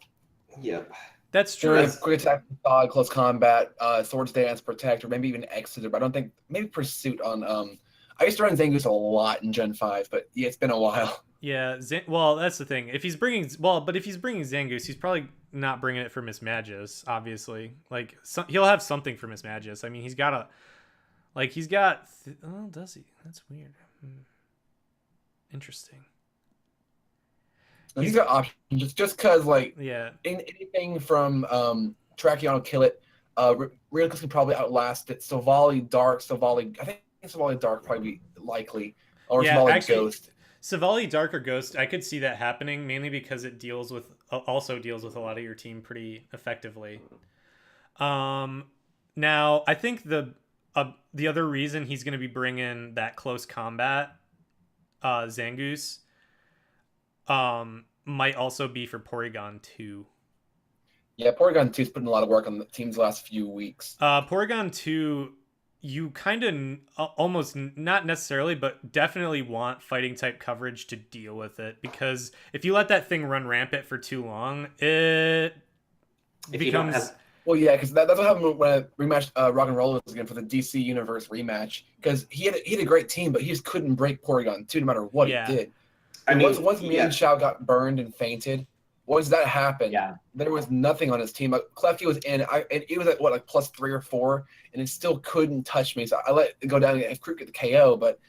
Yep. That's true. Quick attack, close combat, Swords Dance, Protect, or maybe even Exeter. But I don't think maybe Pursuit on. I used to run Zangoose a lot in Gen 5, but yeah, it's been a while. Yeah, well, that's the thing. If he's bringing Zangoose, he's probably not bringing it for Miss Magius. Obviously, he'll have something for Miss Magius. I mean, he's got oh, does he? That's weird. Interesting. He's got options just because, anything from Terrakion will kill it. Realicus can probably outlast it. Silvally Dark, I think Silvally Dark probably be likely. Or Silvally Ghost. Silvally Dark or Ghost, I could see that happening, mainly because it also deals with a lot of your team pretty effectively. Now, I think the other reason he's going to be bringing that close combat Zangoose might also be for Porygon 2. Yeah, Porygon 2's putting a lot of work on the team's last few weeks. Porygon 2, you kind of almost, not necessarily, but definitely want fighting type coverage to deal with it, because if you let that thing run rampant for too long, it becomes... Well, yeah, because that's what happened when I rematched Rock and Roll again for the DC Universe rematch, because he had a great team, but he just couldn't break Porygon 2 no matter what he did. Once me and Xiao got burned and fainted, once that happened, there was nothing on his team. Klefki was in, and it was at +3 or 4, and it still couldn't touch me. So I let it go down and Krook get the KO. But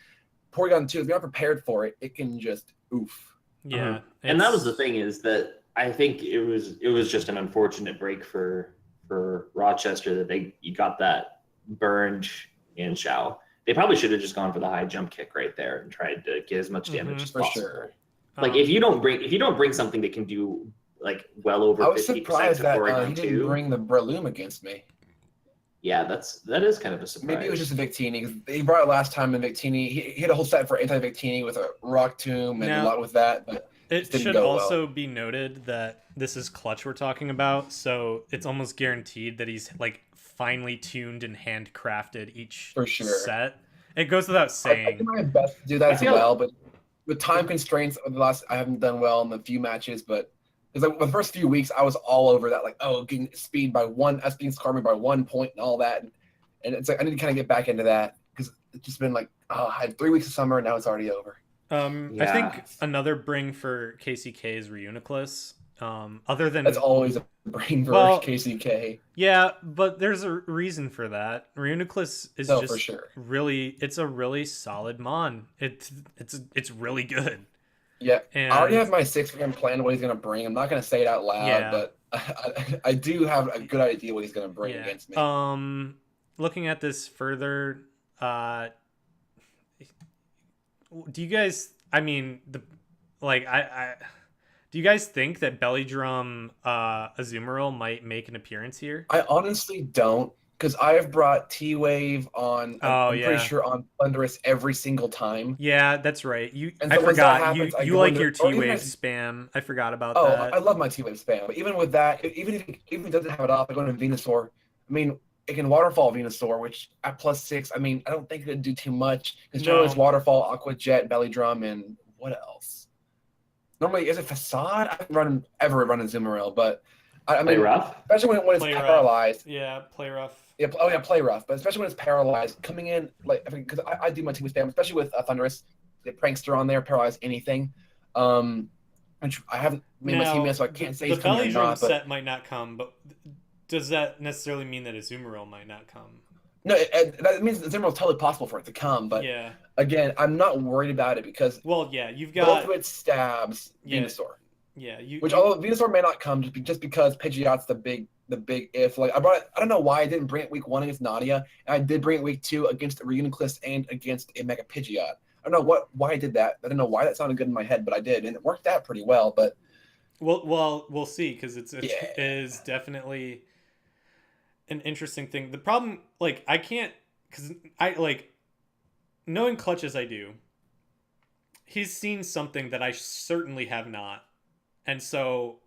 Porygon 2, if you're not prepared for it, it can just oof. Yeah, and that was the thing, is that I think it was just an unfortunate break for Rochester that you got that burned in Xiao. They probably should have just gone for the high jump kick right there and tried to get as much damage as possible. Sure. If you don't bring something that can do well over 50% I was surprised that he didn't 2, bring the Breloom against me. Yeah, that is kind of a surprise. Maybe it was just a Victini. He brought it last time in Victini. He had a whole set for anti-Victini with a Rock Tomb and a lot with that, but it should also be noted that this is Clutch we're talking about, so it's almost guaranteed that he's finely tuned and handcrafted each set. It goes without saying. I do my best to do that as well, but with time constraints, I haven't done well in the few matches. But because the first few weeks, I was all over that, getting speed by 1, being scored by 1 point and all that, and it's I need to kind of get back into that because it's just been I had 3 weeks of summer and now it's already over. I think another bring for KCK is Reuniclus. Other than that's always a bring for KCK. Yeah, but there's a reason for that. Reuniclus is for sure. It's a really solid mon. It's really good. Yeah, and I already have my 6 for him planned what he's gonna bring. I'm not gonna say it out loud, but I do have a good idea what he's gonna bring against me. Looking at this further, do you guys? Do you guys think that Belly Drum Azumarill might make an appearance here? I honestly don't, because I have brought T-Wave on. I'm pretty sure on Thundurus every single time. Yeah, that's right. I forgot. You like your T-Wave spam. I forgot about that. I love my T-Wave spam. But even with that, even if he doesn't have it off, I go into Venusaur. I mean, it can waterfall Venusaur, which at +6, I mean, I don't think it'd do too much. Because No. generally it's waterfall, Aqua Jet, Belly Drum, and what else? Normally, is it Facade? I haven't ever run a Zoomeril, but I Play mean, rough. especially when it's Play rough. paralyzed. Yeah, play rough. Yeah, play rough, but especially when it's paralyzed, coming in like because I do my team with spam, especially with Thunderous, the prankster on there, paralyze anything. Which I haven't made my team yet, so I can't say the he's coming belly or drum not. But set might not come, but does that necessarily mean that a Zoomeril might not come? no, that means it's totally possible for it to come. But Yeah. again, I'm not worried about it because Well, yeah, you've both got of it stabs Yeah. Venusaur. yeah, Although Venusaur may not come just because Pidgeot's the big if. Like I don't know why I didn't bring it week 1 against Nadia, and I did bring it week 2 against a Reuniclus and against a Mega Pidgeot. I don't know why I did that. I don't know why that sounded good in my head, but I did, and it worked out pretty well. But well, we'll see because it is definitely an interesting thing. The problem, like, I can't because I like knowing Clutch as I do. He's seen something that I certainly have not, and so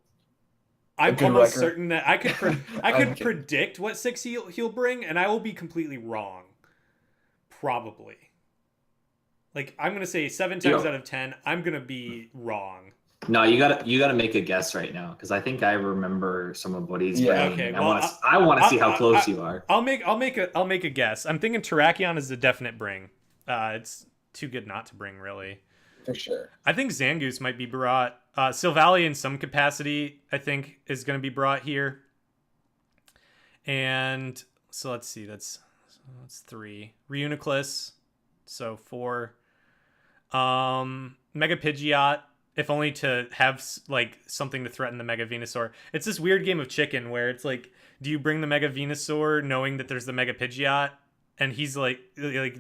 I'm almost certain that I could predict what 6 he'll bring, and I will be completely wrong. Probably. Like, I'm gonna say 7 times out of 10, I'm gonna be wrong. No, you gotta make a guess right now because I think I remember some of what he's bringing. Okay, I want to see how close you are. I'll make a guess. I'm thinking Terrakion is a definite bring. It's too good not to bring, really. For sure. I think Zangoose might be brought. Silvally in some capacity, I think, is going to be brought here. And so let's see. That's 3. Reuniclus. So 4. Mega Pidgeot, if only to have like something to threaten the Mega Venusaur. It's this weird game of chicken where it's like, do you bring the Mega Venusaur knowing that there's the Mega Pidgeot? And he's like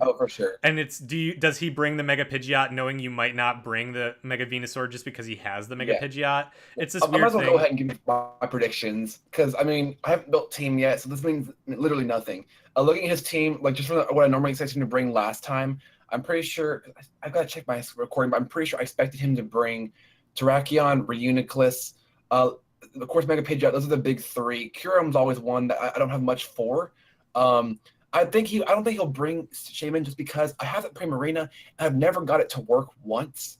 oh, for sure. And it's does he bring the Mega Pidgeot knowing you might not bring the Mega Venusaur just because he has the Mega Pidgeot? It's this weird thing. I might as well go ahead and give you my predictions because I mean I haven't built team yet, so this means literally nothing. Looking at his team, like just from what I normally expected him to bring last time, I'm pretty sure I've got to check my recording, but I'm pretty sure I expected him to bring Terrakion, Reuniclus, of course Mega Pidgeot. Those are the big 3. Curum's always one that I don't have much for. I don't think he'll bring Shaman just because I have it Primarina and I've never got it to work once.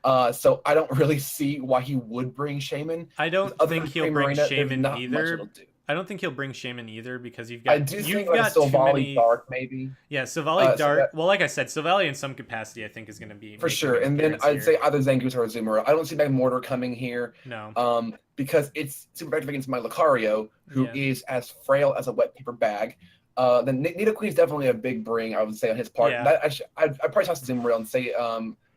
So I don't really see why he would bring Shaman. I don't think he'll bring Shaman either. I don't think he'll bring Shaman either because you've got Silvally Dark maybe. Yeah, Silvally Dark. Well, like I said, Silvally in some capacity I think is going to be for sure. And then I'd say either Zangoose or Azumarill. I don't see Magmortar coming here. No. Because it's super effective against my Lucario, who is as frail as a wet paper bag. Then Nidoqueen is definitely a big bring, I would say, on his part. Yeah. I'd probably toss Zoomeril and say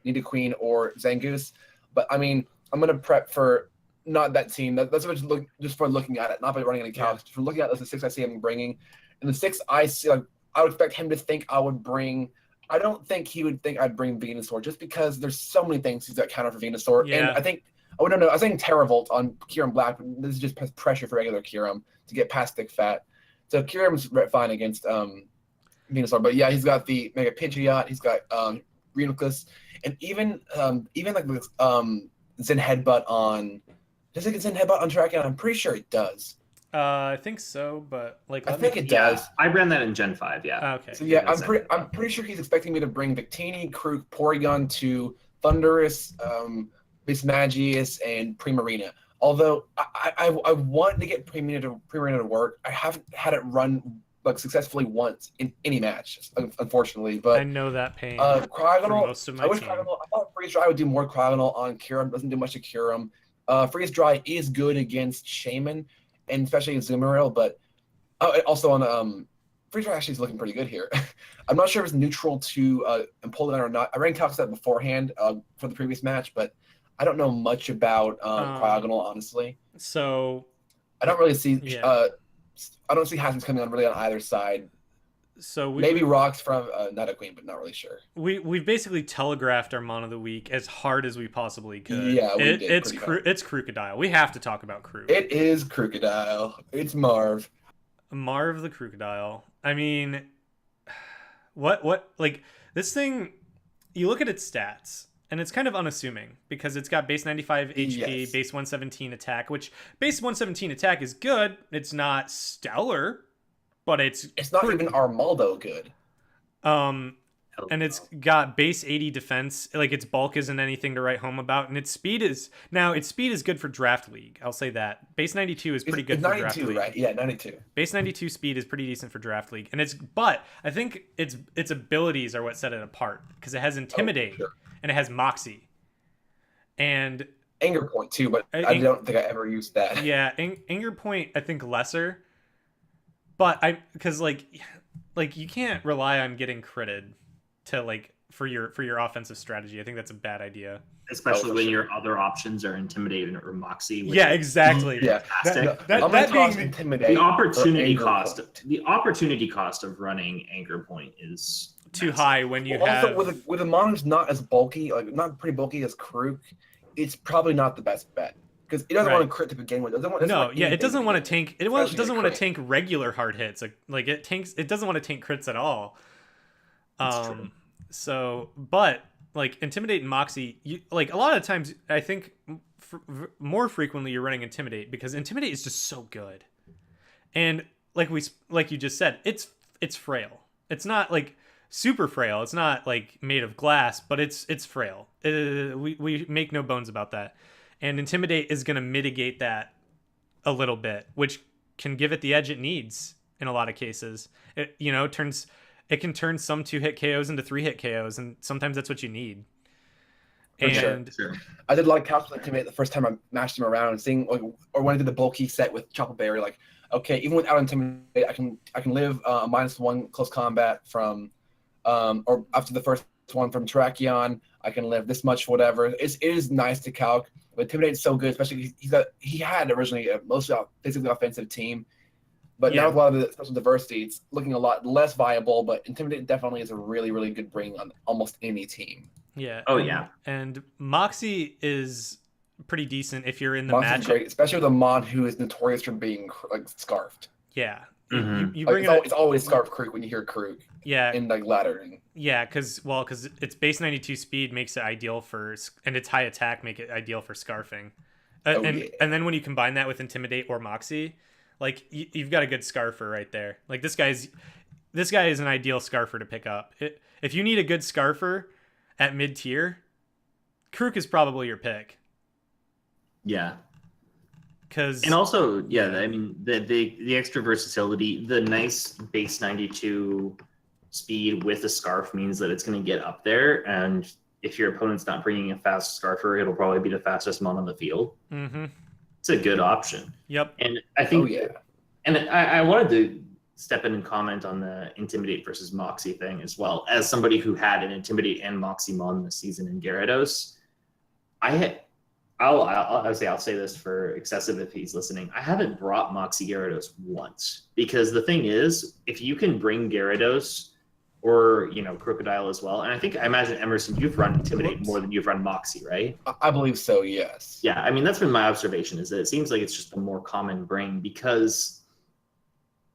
Nidoqueen or Zangoose. But, I mean, I'm going to prep for not that team. That's just for looking at it, not by running any counts. Just for looking at the 6 I see him bringing. And the 6 I see, like, I would expect him to think I would bring – I don't think he would think I'd bring Venusaur just because there's so many things he's got counter for Venusaur. Yeah. And I think – I was saying Terravolt on Kyurem Black, but this is just pressure for regular Kyurem to get past Thick Fat. So Kyurem's fine against Venusaur, but yeah, he's got the Mega Pidgeot, he's got Reuniclus, and even like this Zen Headbutt on. Does it get Zen Headbutt on Terrakion? I'm pretty sure it does. I think so, but like I think it does. I ran that in Gen 5. Yeah. Okay. So yeah, I'm pretty sure he's expecting me to bring Victini, Krook, Porygon to Thundurus, Mismagius, and Primarina. Although I want to get Primarina to work, I haven't had it run like successfully once in any match, unfortunately. But I know that pain. Cryogonal, most of my I wish team. Cryogonal. I thought Freeze Dry would do more Cryogonal on Kyurem. Doesn't do much to Kyurem. Freeze Dry is good against Shaman, and especially Azumarill. But also on Freeze Dry actually is looking pretty good here. I'm not sure if it's neutral to Empoleon or not. I ran calcs that beforehand for the previous match, but I don't know much about Cryogonal, honestly. So I don't really see. Yeah. I don't see Haskins coming on really on either side. So maybe Rocks from Nidoqueen, but not really sure. We've basically telegraphed our Mon of the Week as hard as we possibly could. Yeah, it's Krookodile. We have to talk about Krook. It is Krookodile. It's Marv. Marv the Krookodile. I mean, what like this thing? You look at its stats. And it's kind of unassuming because it's got base 95 HP, base 117 attack, which base 117 attack is good. It's not stellar, but it's not even Armaldo good. And it's got base 80 defense. Like, its bulk isn't anything to write home about, and its speed is good for draft league. I'll say that. Base 92 is pretty good for draft league. Right? Yeah, 92. Base 92 speed is pretty decent for draft league, but I think its abilities are what set it apart, because it has Intimidate and it has Moxie, and Anger Point too. But I don't think I ever used that. Yeah, Anger Point I think lesser, but because like you can't rely on getting critted to like for your offensive strategy. I think that's a bad idea, especially when your other options are Intimidate or Moxie. Yeah, exactly. Yeah, that being Intimidate. The opportunity cost of running Anger Point is too massive. high when you have with a mon who's not as bulky, like not pretty bulky as Krook. It's probably not the best bet, because it doesn't want to crit to begin with. It doesn't want to tank. It doesn't want to tank regular hard hits. Like it tanks. It doesn't want to tank crits at all. That's true. So, but like Intimidate and Moxie, like a lot of times, I think more frequently you're running Intimidate, because Intimidate is just so good, and like you just said, it's frail. It's not like super frail. It's not like made of glass, but it's frail. We make no bones about that. And Intimidate is going to mitigate that a little bit, which can give it the edge it needs in a lot of cases. It can turn some 2-hit KOs into 3-hit KOs, and sometimes that's what you need. And sure. I did a lot of calcs with Intimidate the first time I mashed him around, and seeing or when I did the bulky set with Chopper Berry, like, okay, even without Intimidate, I can live a -1 close combat from or after the first one from Terrakion. I can live this much, whatever. It is nice to calc, but Intimidate is so good, especially he had originally a mostly physically offensive team, but now with a lot of the special diversity, it's looking a lot less viable. But Intimidate definitely is a really, really good bring on almost any team. Yeah. Oh, yeah. And Moxie is pretty decent if you're in the Moxie's matchup. great, especially with a mon who is notorious for being like scarfed. Yeah. Mhm. You Like, bring it's always Scarf Krook when you hear Krook. Yeah. In like laddering. Yeah, because its base 92 speed makes it ideal and its high attack make it ideal for scarfing. And then when you combine that with Intimidate or Moxie, like you've got a good scarfer right there. Like this guy is an ideal scarfer to pick up. If you need a good scarfer at mid tier, Krook is probably your pick. Yeah. And also, I mean, the extra versatility, the nice base 92 speed with a scarf means that it's going to get up there, and if your opponent's not bringing a fast scarfer, it'll probably be the fastest mon on the field. Mm-hmm. It's a good option. Yep. And I think, and I wanted to step in and comment on the Intimidate versus Moxie thing as well, as somebody who had an Intimidate and Moxie mon this season in Gyarados. I'll say this for Excessive if he's listening. I haven't brought Moxie Gyarados once, because the thing is, if you can bring Gyarados or Krookodile as well, and I imagine Emerson, you've run Intimidate more than you've run Moxie, right? I believe so. Yes. Yeah, I mean that's been my observation, is that it seems like it's just a more common bring, because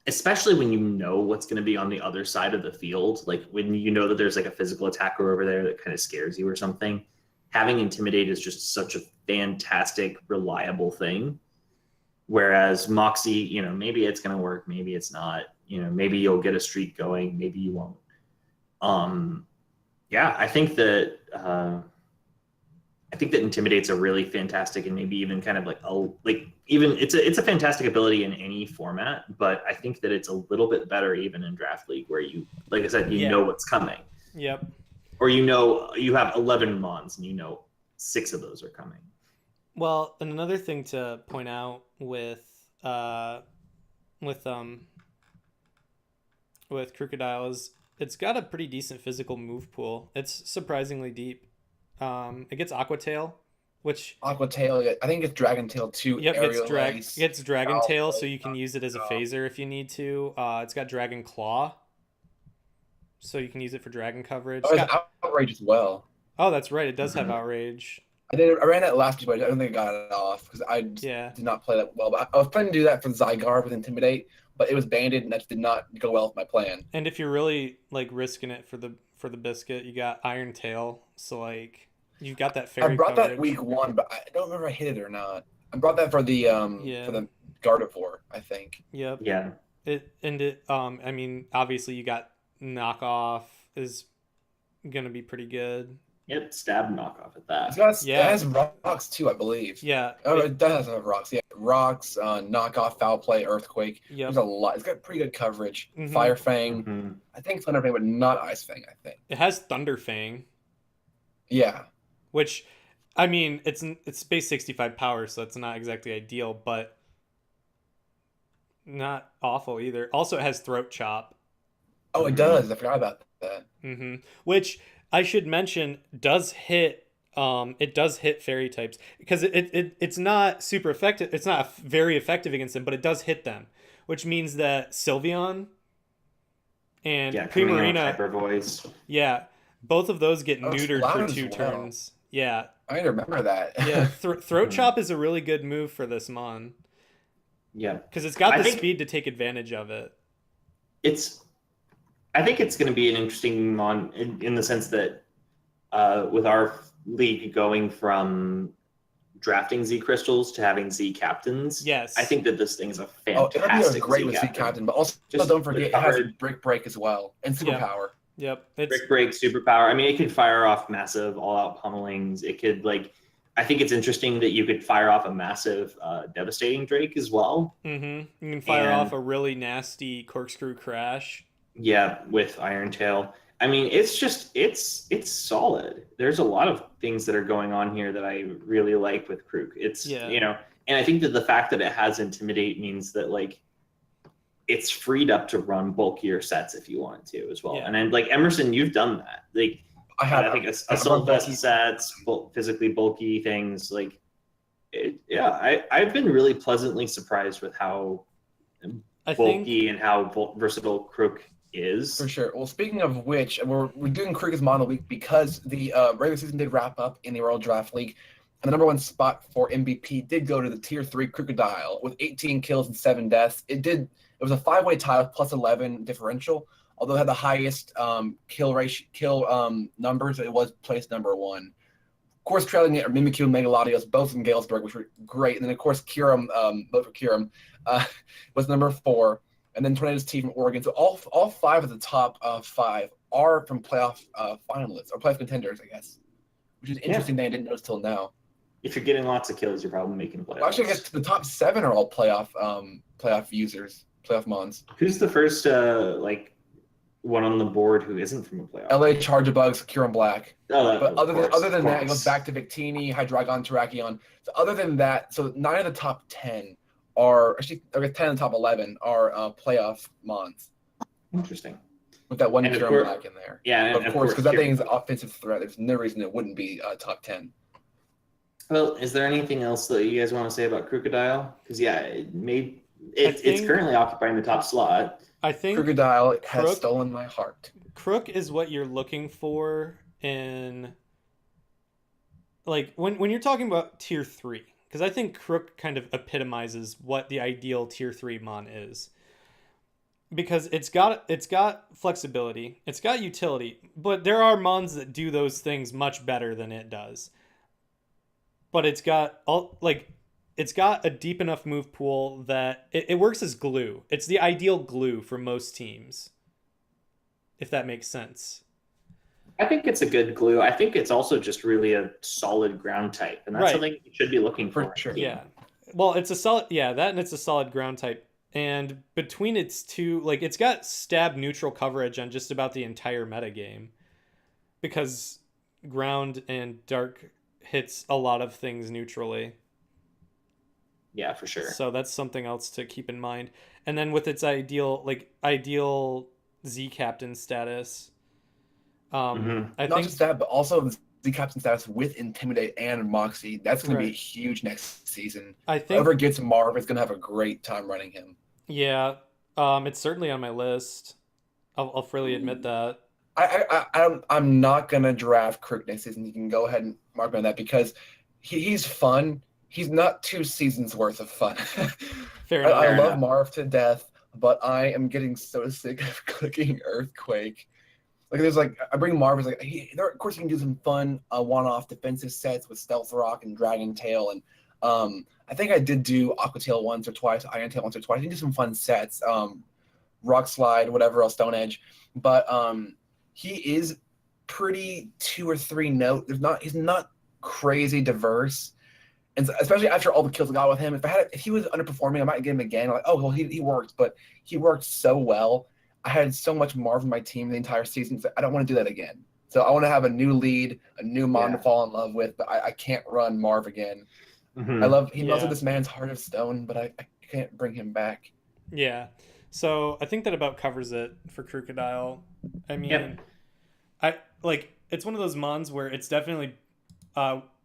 especially when you know what's going to be on the other side of the field, like when you know that there's like a physical attacker over there that kind of scares you or something. Having Intimidate is just such a fantastic, reliable thing. Whereas Moxie, maybe it's going to work, maybe it's not. Maybe you'll get a streak going, maybe you won't. I think that Intimidate's a really fantastic, and maybe even kind of it's a fantastic ability in any format. But I think that it's a little bit better even in draft league, where you, like I said, know what's coming. Yep. Or you have 11 mons and 6 of those are coming. Well, and another thing to point out with Krookodile is it's got a pretty decent physical move pool. It's surprisingly deep. It gets Aqua Tail, which I think it's Dragon Tail too. Yep, it gets Dragon Tail, so you can use it as a phaser if you need to. It's got Dragon Claw, so you can use it for dragon coverage. It's got Outrage as well. Oh, that's right. It does have Outrage. I ran that last week, but I don't think I got it off because I did not play that well. But I was planning to do that for Zygarde with Intimidate, but it was banded, and that did not go well with my plan. And if you're really risking it for the biscuit, you got Iron Tail. So you got that fairy. I brought coverage. that week 1, but I don't remember if I hit it or not. I brought that for the for the Gardevoir, I think. Yep. Yeah. I mean, obviously you got knockoff is gonna be pretty good. Yep, stab knockoff at that. It has rocks too, I believe. Yeah. Oh, it does have rocks. Yeah, rocks, knockoff, foul play, earthquake. Yep. There's a lot. It's got pretty good coverage. Mhm. Fire Fang. Mm-hmm. I think Thunder Fang, but not Ice Fang. I think. It has Thunder Fang, Yeah. which, I mean, it's space 65 power, so it's not exactly ideal, but not awful either. Also, it has Throat Chop. Oh, it does. I forgot about that. Mm-hmm. Which I should mention does hit. It does hit fairy types because it's not super effective. It's not very effective against them, but it does hit them, which means that Sylveon and Primarina, Hyper Voice. yeah, both of those get Oh, neutered Loud for as 2 well. turns. Yeah, I remember that. yeah. Throat Chop is a really good move for this mon. Yeah, because it's got I the think speed to take advantage of it. I think it's going to be an interesting mon in the sense that with our league going from drafting Z crystals to having Z captains. Yes, I think that this thing is a Oh, fantastic. it'll be great with Z Captain, but also don't forget it has Break as well and Superpower. Yep. Break, superpower. I mean, it could fire off massive all-out pummelings. It could I think it's interesting that you could fire off a massive devastating Drake as well. Mm-hmm. You can fire off a really nasty corkscrew crash. Yeah, with Iron Tail. I mean, it's just it's solid. There's a lot of things that are going on here that I really like with Krook. It's and I think that the fact that it has Intimidate means that it's freed up to run bulkier sets if you want to as well. Yeah. And then Emerson, you've done that. I think assault vest sets, physically bulky things. I've been really pleasantly surprised with how bulky and how versatile Krook is. For sure. Well, speaking of which, we're doing Krook as Mono Week because the regular season did wrap up in the World Draft League, and the number 1 spot for MVP did go to the Tier 3 Krookodile with 18 kills and 7 deaths. It was a 5-way tie with plus 11 differential. Although it had the highest kill numbers, it was placed number 1. Of course, trailing it are Mimikyu and Megalodios, both in Galesburg, which were great. And then, of course, Kyurem, vote for Kyurem, was number 4. And then Tornado's T from Oregon. So all 5 of the top 5 are from playoff finalists, or playoff contenders, I guess. Which is interesting that I didn't notice till now. If you're getting lots of kills, you're probably making playoffs. Well, actually, I guess the top 7 are all playoff users, playoff mons. Who's the first one on the board who isn't from a playoff? LA Chargebugs, Kyurem Black. Oh, but other than that, it goes back to Victini, Hydreigon, Terrakion. So other than that, so 9 of the top 10 are actually 10 of the top 11 are playoff mons. Interesting. With that one Kyurem Black in there. Yeah, but of course, because that thing is an offensive threat. There's no reason it wouldn't be top 10. Well, is there anything else that you guys want to say about Krookodile? Because it's currently occupying the top slot. I think Krookodile has stolen my heart. Krook is what you're looking for in when you're talking about Tier 3, because I think Krook kind of epitomizes what the ideal Tier 3 mon is. Because it's got flexibility, it's got utility, but there are mons that do those things much better than it does. But it's got a deep enough move pool that it works as glue. It's the ideal glue for most teams, if that makes sense. I think it's a good glue. I think it's also just really a solid ground type, and that's something you should be looking for. Sure. Yeah. Well, it's a solid, and it's a solid ground type. And between its two, it's got stab neutral coverage on just about the entire metagame, because ground and dark hits a lot of things neutrally. Yeah, for sure. So that's something else to keep in mind. And then with its ideal Z captain status, I not think just that, but also Z captain status with Intimidate and Moxie. That's going to be huge next season. I think whoever gets Marv is going to have a great time running him. Yeah, it's certainly on my list. I'll freely admit that. I'm not going to draft Krook next season. You can go ahead and mark me on that because he's fun. He's not 2 seasons worth of fun. Fair enough. I love Marv to death, but I am getting so sick of clicking Earthquake. I bring Marv as of course you can do some fun one-off defensive sets with Stealth Rock and Dragon Tail, and I think I did do Aqua Tail once or twice, Iron Tail once or twice. I can do some fun sets. Rock Slide, whatever else, Stone Edge. But he is pretty 2 or 3 note. He's not crazy diverse. And especially after all the kills I got with him, if he was underperforming, I might get him again. Like, oh well, he worked, but he worked so well. I had so much Marv in my team the entire season, so I don't want to do that again. So I want to have a new lead, a new Mon to fall in love with, but I can't run Marv again. Mm-hmm. He melted this man's heart of stone, but I can't bring him back. Yeah. So I think that about covers it for Krookodile. I mean, Yep. it's one of those mons where it's definitely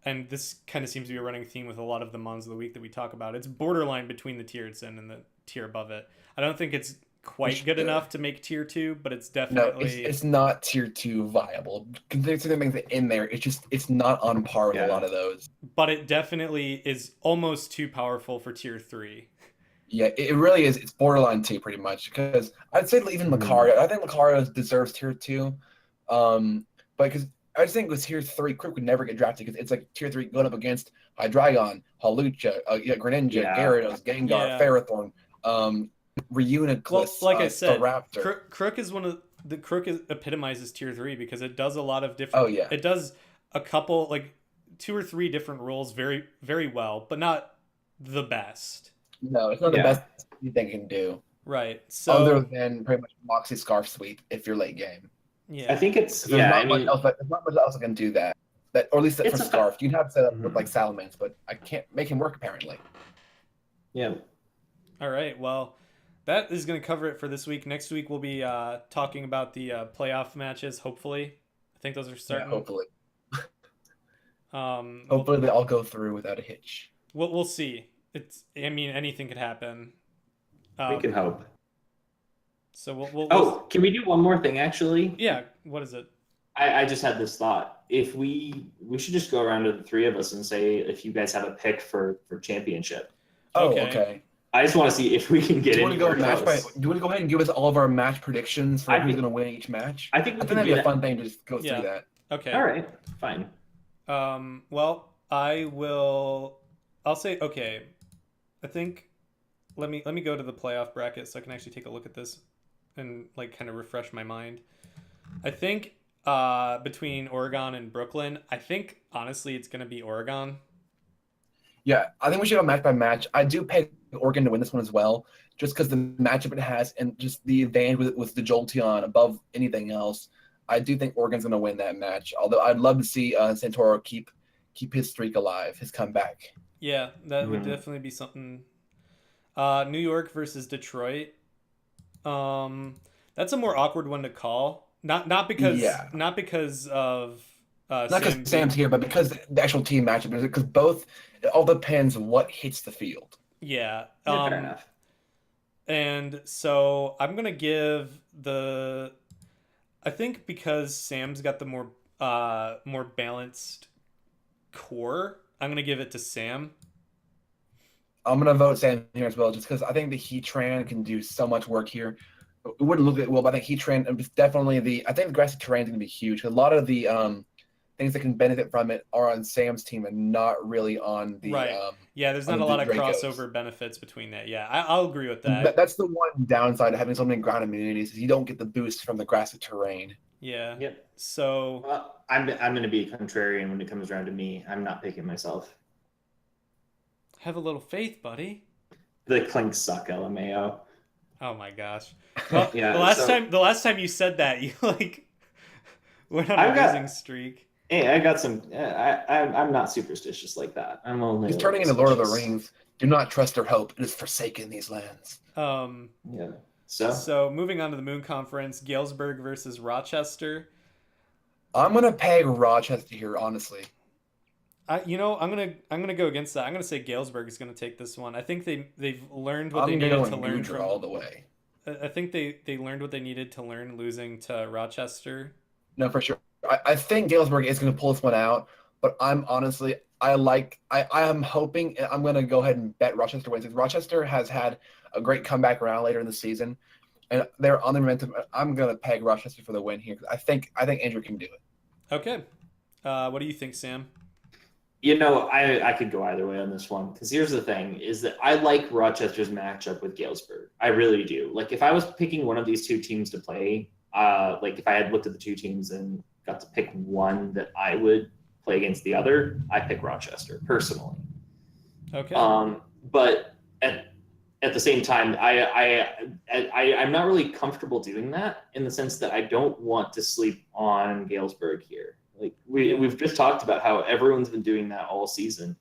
and this kind of seems to be a running theme with a lot of the mons of the week that we talk about. It's borderline between the tiered sin and the tier above it. I don't think it's quite good enough to make tier 2, but it's definitely it's not tier 2 viable. Considering things in there, it's not on par with a lot of those. But it definitely is almost too powerful for tier 3. Yeah, it really is. It's borderline 2 pretty much, because I'd say even Lucario. I think Lucario deserves tier 2, but because I just think with tier 3, Crook would never get drafted because it's like tier 3 going up against Hydreigon, Halucha, Greninja, Gyarados, Gengar, Ferrothorn, Reuniclus, Well, like I said, Staraptor. Crook is one of the Crook epitomizes tier 3 because it does a lot of different. Oh yeah, it does a couple, like 2 or 3 different roles very, very well, but not the best. No, it's not the best thing it can do. Right. So other than pretty much Moxie Scarf Sweep if you're late game. Yeah, I think it's there's not much else I can do that, or at least for Scarf. You'd have to set up with like Salamence, but I can't make him work apparently. Yeah. All right. Well, that is going to cover it for this week. Next week we'll be talking about the playoff matches. Hopefully, I think those are starting. Yeah, hopefully. Hopefully they all go through without a hitch. We'll see. I mean, anything could happen. We can hope. So we'll can we do one more thing actually? Yeah, what is it? I just had this thought. If we should just go around to the 3 of us and say if you guys have a pick for championship. Oh, okay. I just want to see if we can get in. Do you want to go ahead and give us all of our match predictions for who's going to win each match? I think that'd be a fun thing to just go through that. Okay. All right. Fine. Well, I'll say okay. I think let me go to the playoff bracket so I can actually take a look at this and like kind of refresh my mind. I think between Oregon and Brooklyn, I think honestly it's going to be Oregon. Yeah, I think we should go match by match. I do pay Oregon to win this one as well, just because the matchup it has and just the advantage with the Jolteon above anything else. I do think Oregon's going to win that match. Although I'd love to see Santoro keep his streak alive, his comeback. Yeah, that would definitely be something. New York versus Detroit. That's a more awkward one to call. Not because of not because Sam's here, but because the actual team matchup. Because both, it all depends what hits the field. Yeah. Fair enough. And so I'm gonna give I think because Sam's got the more balanced core, I'm gonna give it to Sam. I'm gonna vote Sam here as well, just because I think the Heatran can do so much work here. It wouldn't look it well, but I think Heatran is definitely I think the grassy terrain is gonna be huge. A lot of the things that can benefit from it are on Sam's team and not really on the there's not a lot of crossover benefits between that. Yeah, I'll agree with that. That's the one downside of having so many ground immunities is you don't get the boost from the grassy terrain. Yeah. Yep. So I'm going to be contrarian when it comes around to me. I'm not picking myself. Have a little faith, buddy. The Clinks suck, LMAO. Oh my gosh. Well, the last time you said that, you went on a losing streak. Hey, I got some. I'm not superstitious like that. I'm only. He's turning into Lord of the Rings. Do not trust or hope. It is forsaken these lands. Yeah. So moving on to the Moon Conference, Galesburg versus Rochester. I'm gonna peg Rochester here, honestly. I'm gonna go against that. I'm gonna say Galesburg is gonna take this one. I think they've learned what they needed to learn from all the way. I think they learned what they needed to learn losing to Rochester. No, for sure. I think Galesburg is going to pull this one out, but I'm honestly, I am hoping, I'm going to go ahead and bet Rochester wins. Rochester has had a great comeback round later in the season, and they're on the momentum. I'm going to peg Rochester for the win here. I think Andrew can do it. Okay. What do you think, Sam? I could go either way on this one because here's the thing: is that I like Rochester's matchup with Galesburg. I really do. Like if I was picking one of these two teams to play, like if I had looked at the two teams and got to pick one that I would play against the other, I pick Rochester personally. Okay. But at the same time, I'm not really comfortable doing that in the sense that I don't want to sleep on Galesburg here. Like we've just talked about how everyone's been doing that all season.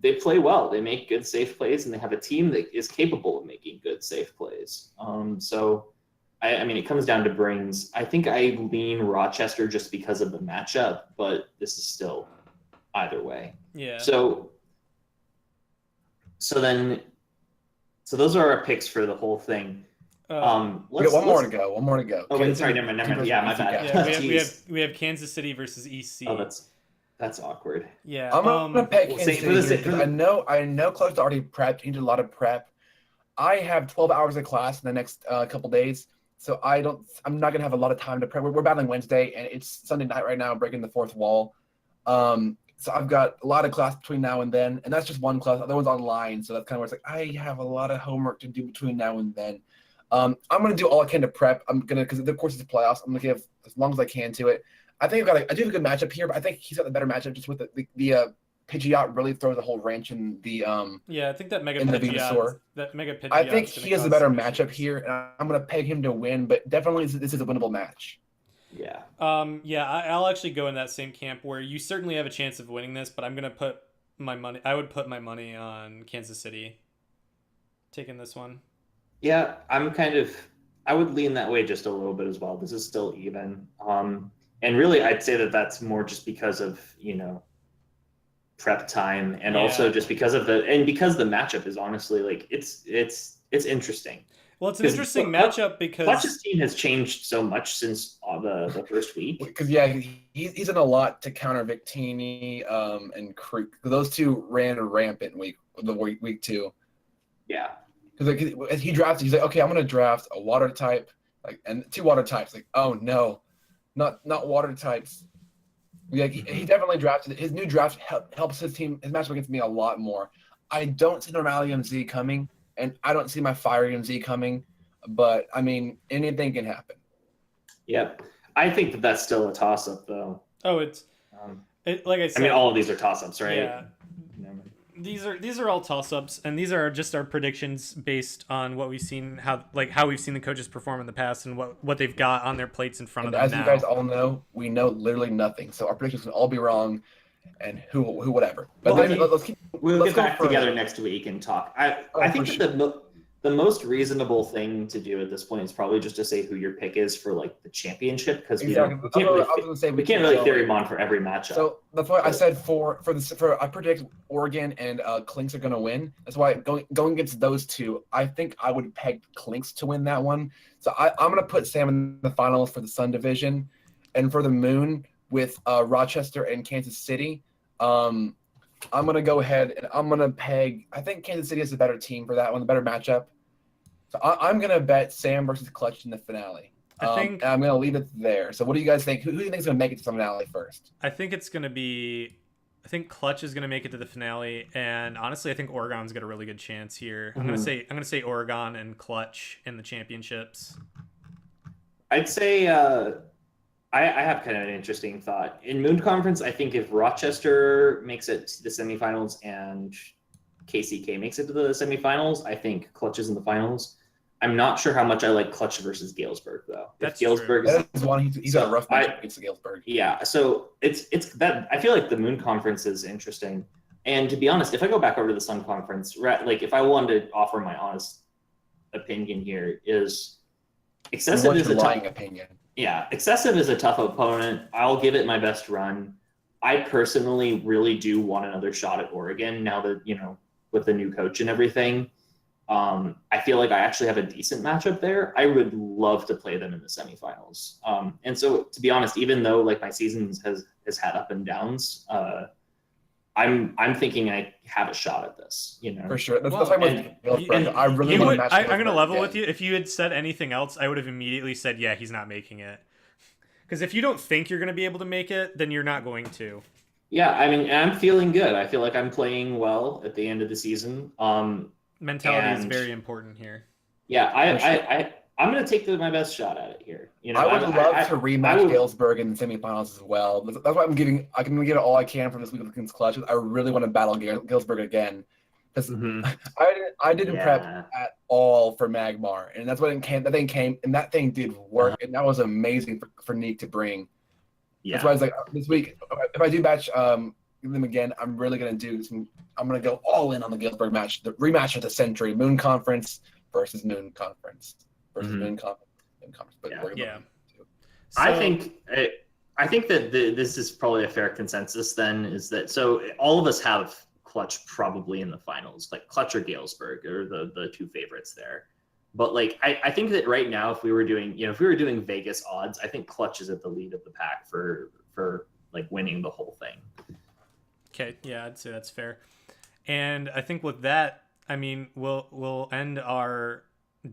They play well. They make good, safe plays, and they have a team that is capable of making good, safe plays. So, I mean, it comes down to brains. I think I lean Rochester just because of the matchup, but this is still either way. Yeah. So those are our picks for the whole thing. We got one more to go. Oh, wait, sorry, never mind. Yeah, my bad. Yeah, we have Kansas City versus EC. Oh, that's awkward. Yeah. I'm gonna pick Kansas City because I know Clutch already prepped. He did a lot of prep. I have 12 hours of class in the next couple days, so I'm not gonna have a lot of time to prep. We're battling Wednesday, and it's Sunday night right now, breaking the fourth wall. So I've got a lot of class between now and then, and that's just one class. The other one's online, so that's kind of where it's like I have a lot of homework to do between now and then. I'm going to do all I can to prep. Because of course it's the playoffs. I'm going to give as long as I can to it. I think I do have a good matchup here, but I think he's got the better matchup just with the Pidgeot really throws a whole wrench in the I think that Mega Pidgeot. I think he has a better matchup here, and I'm going to peg him to win, but definitely this is a winnable match. Yeah. I'll actually go in that same camp where you certainly have a chance of winning this, but I'm going to put my money. I would put my money on Kansas City taking this one. Yeah, I would lean that way just a little bit as well. This is still even. And really, I'd say that that's more just because of, prep time and also just because of the matchup is honestly like, it's interesting. Well, it's an interesting matchup because Clutch's team has changed so much since the first week. Because he's done a lot to counter Victini and Krook. Those two ran rampant week 2. Yeah. Because as he drafted, he's like, okay, I'm gonna draft a water type, and 2 water types. Like, oh no, not water types. Like he definitely drafted his new draft helps his team his matchup against me a lot more. I don't see Normality MZ coming, and I don't see my Fire MZ coming, but I mean anything can happen. Yep, I think that that's still a toss up though. Oh, like I said. I mean, all of these are toss ups, right? Yeah. These are all toss-ups, and these are just our predictions based on what we've seen, how we've seen the coaches perform in the past, and what they've got on their plates in front of them. As you guys all know, we know literally nothing, so our predictions can all be wrong, and who whatever. But we'll get back together next week and talk. I think that the most reasonable thing to do at this point is probably just to say who your pick is for like the championship because we can't really theory mon for every matchup. So that's why I said for I predict Oregon and Clinks are going to win. That's why going against those two, I think I would peg Clinks to win that one. So I'm going to put Sam in the finals for the Sun Division, and for the Moon with Rochester and Kansas City. I'm going to go ahead and I'm going to peg – I think Kansas City is a better team for that one, the better matchup. So I'm going to bet Sam versus Clutch in the finale. And I'm going to leave it there. So what do you guys think? Who do you think is going to make it to the finale first? I think it's going to be – I think Clutch is going to make it to the finale. And honestly, I think Oregon's got a really good chance here. I'm going to say Oregon and Clutch in the championships. I'd say I have kind of an interesting thought. In Moon Conference, I think if Rochester makes it to the semifinals and KCK makes it to the semifinals, I think Clutch is in the finals. I'm not sure how much I like Clutch versus Galesburg, though. That's Galesburg true. That is one. He's got a rough match against Galesburg. Yeah, so it's that. I feel like the Moon Conference is interesting. And to be honest, if I go back over to the Sun Conference, like if I wanted to offer my honest opinion here, is Excessive is a lying opinion. Yeah, Excessive is a tough opponent. I'll give it my best run. I personally really do want another shot at Oregon now that, with the new coach and everything. I feel like I actually have a decent matchup there. I would love to play them in the semifinals. And so, to be honest, even though like my season has had up and downs, I'm thinking I have a shot at this. For sure. That's I really want to match. I'm going to level with you. If you had said anything else, I would have immediately said, yeah, he's not making it. Because if you don't think you're going to be able to make it, then you're not going to. Yeah, I mean, I'm feeling good. I feel like I'm playing well at the end of the season. Mentality is And very important here. yeah, For sure. I'm gonna take my best shot at it here. You know, I would love to I rematch would. Galesburg in the semifinals as well. That's why I'm gonna give it all I can from this week against Clutch. I really want to battle Galesburg again because Mhm. I didn't prep Yeah. at all for Magmar, and that's what it came. That thing came, and that thing did work, and that was amazing for Neek to bring. That's why I Yeah. was like, this week, if I do match them again, I'm really gonna do some. I'm gonna go all in on the Galesburg match, the rematch of the century, Moon Conference versus Moon Conference versus Mhm. Moon Conference. Moon Conference. But Yeah. we're gonna Yeah. do. I So think I think that this is probably a fair consensus. Then is that so? All of us have Clutch probably in the finals, like Clutch or Galesburg are the two favorites there. But like I think that right now, if we were doing if we were doing Vegas odds, I think Clutch is at the lead of the pack for like winning the whole thing. okay, yeah, I'd say that's fair. And I think with that, I mean, we'll end our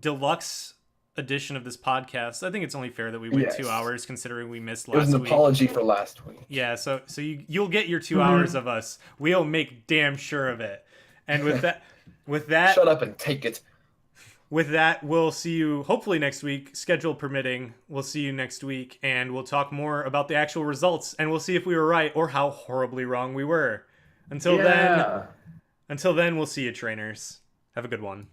deluxe edition of this podcast. I think it's only fair that we went 2 hours, Yes, considering we missed it was an last week. apology for last week. Yeah, so you'll get your 2 hours of us. We'll make damn sure of it. And with that, Shut up and take it. we'll see you hopefully next week, schedule permitting. We'll see you next week, and we'll talk more about the actual results, and we'll see if we were right or how horribly wrong we were. Until then, Yeah. we'll see you, trainers. Have a good one.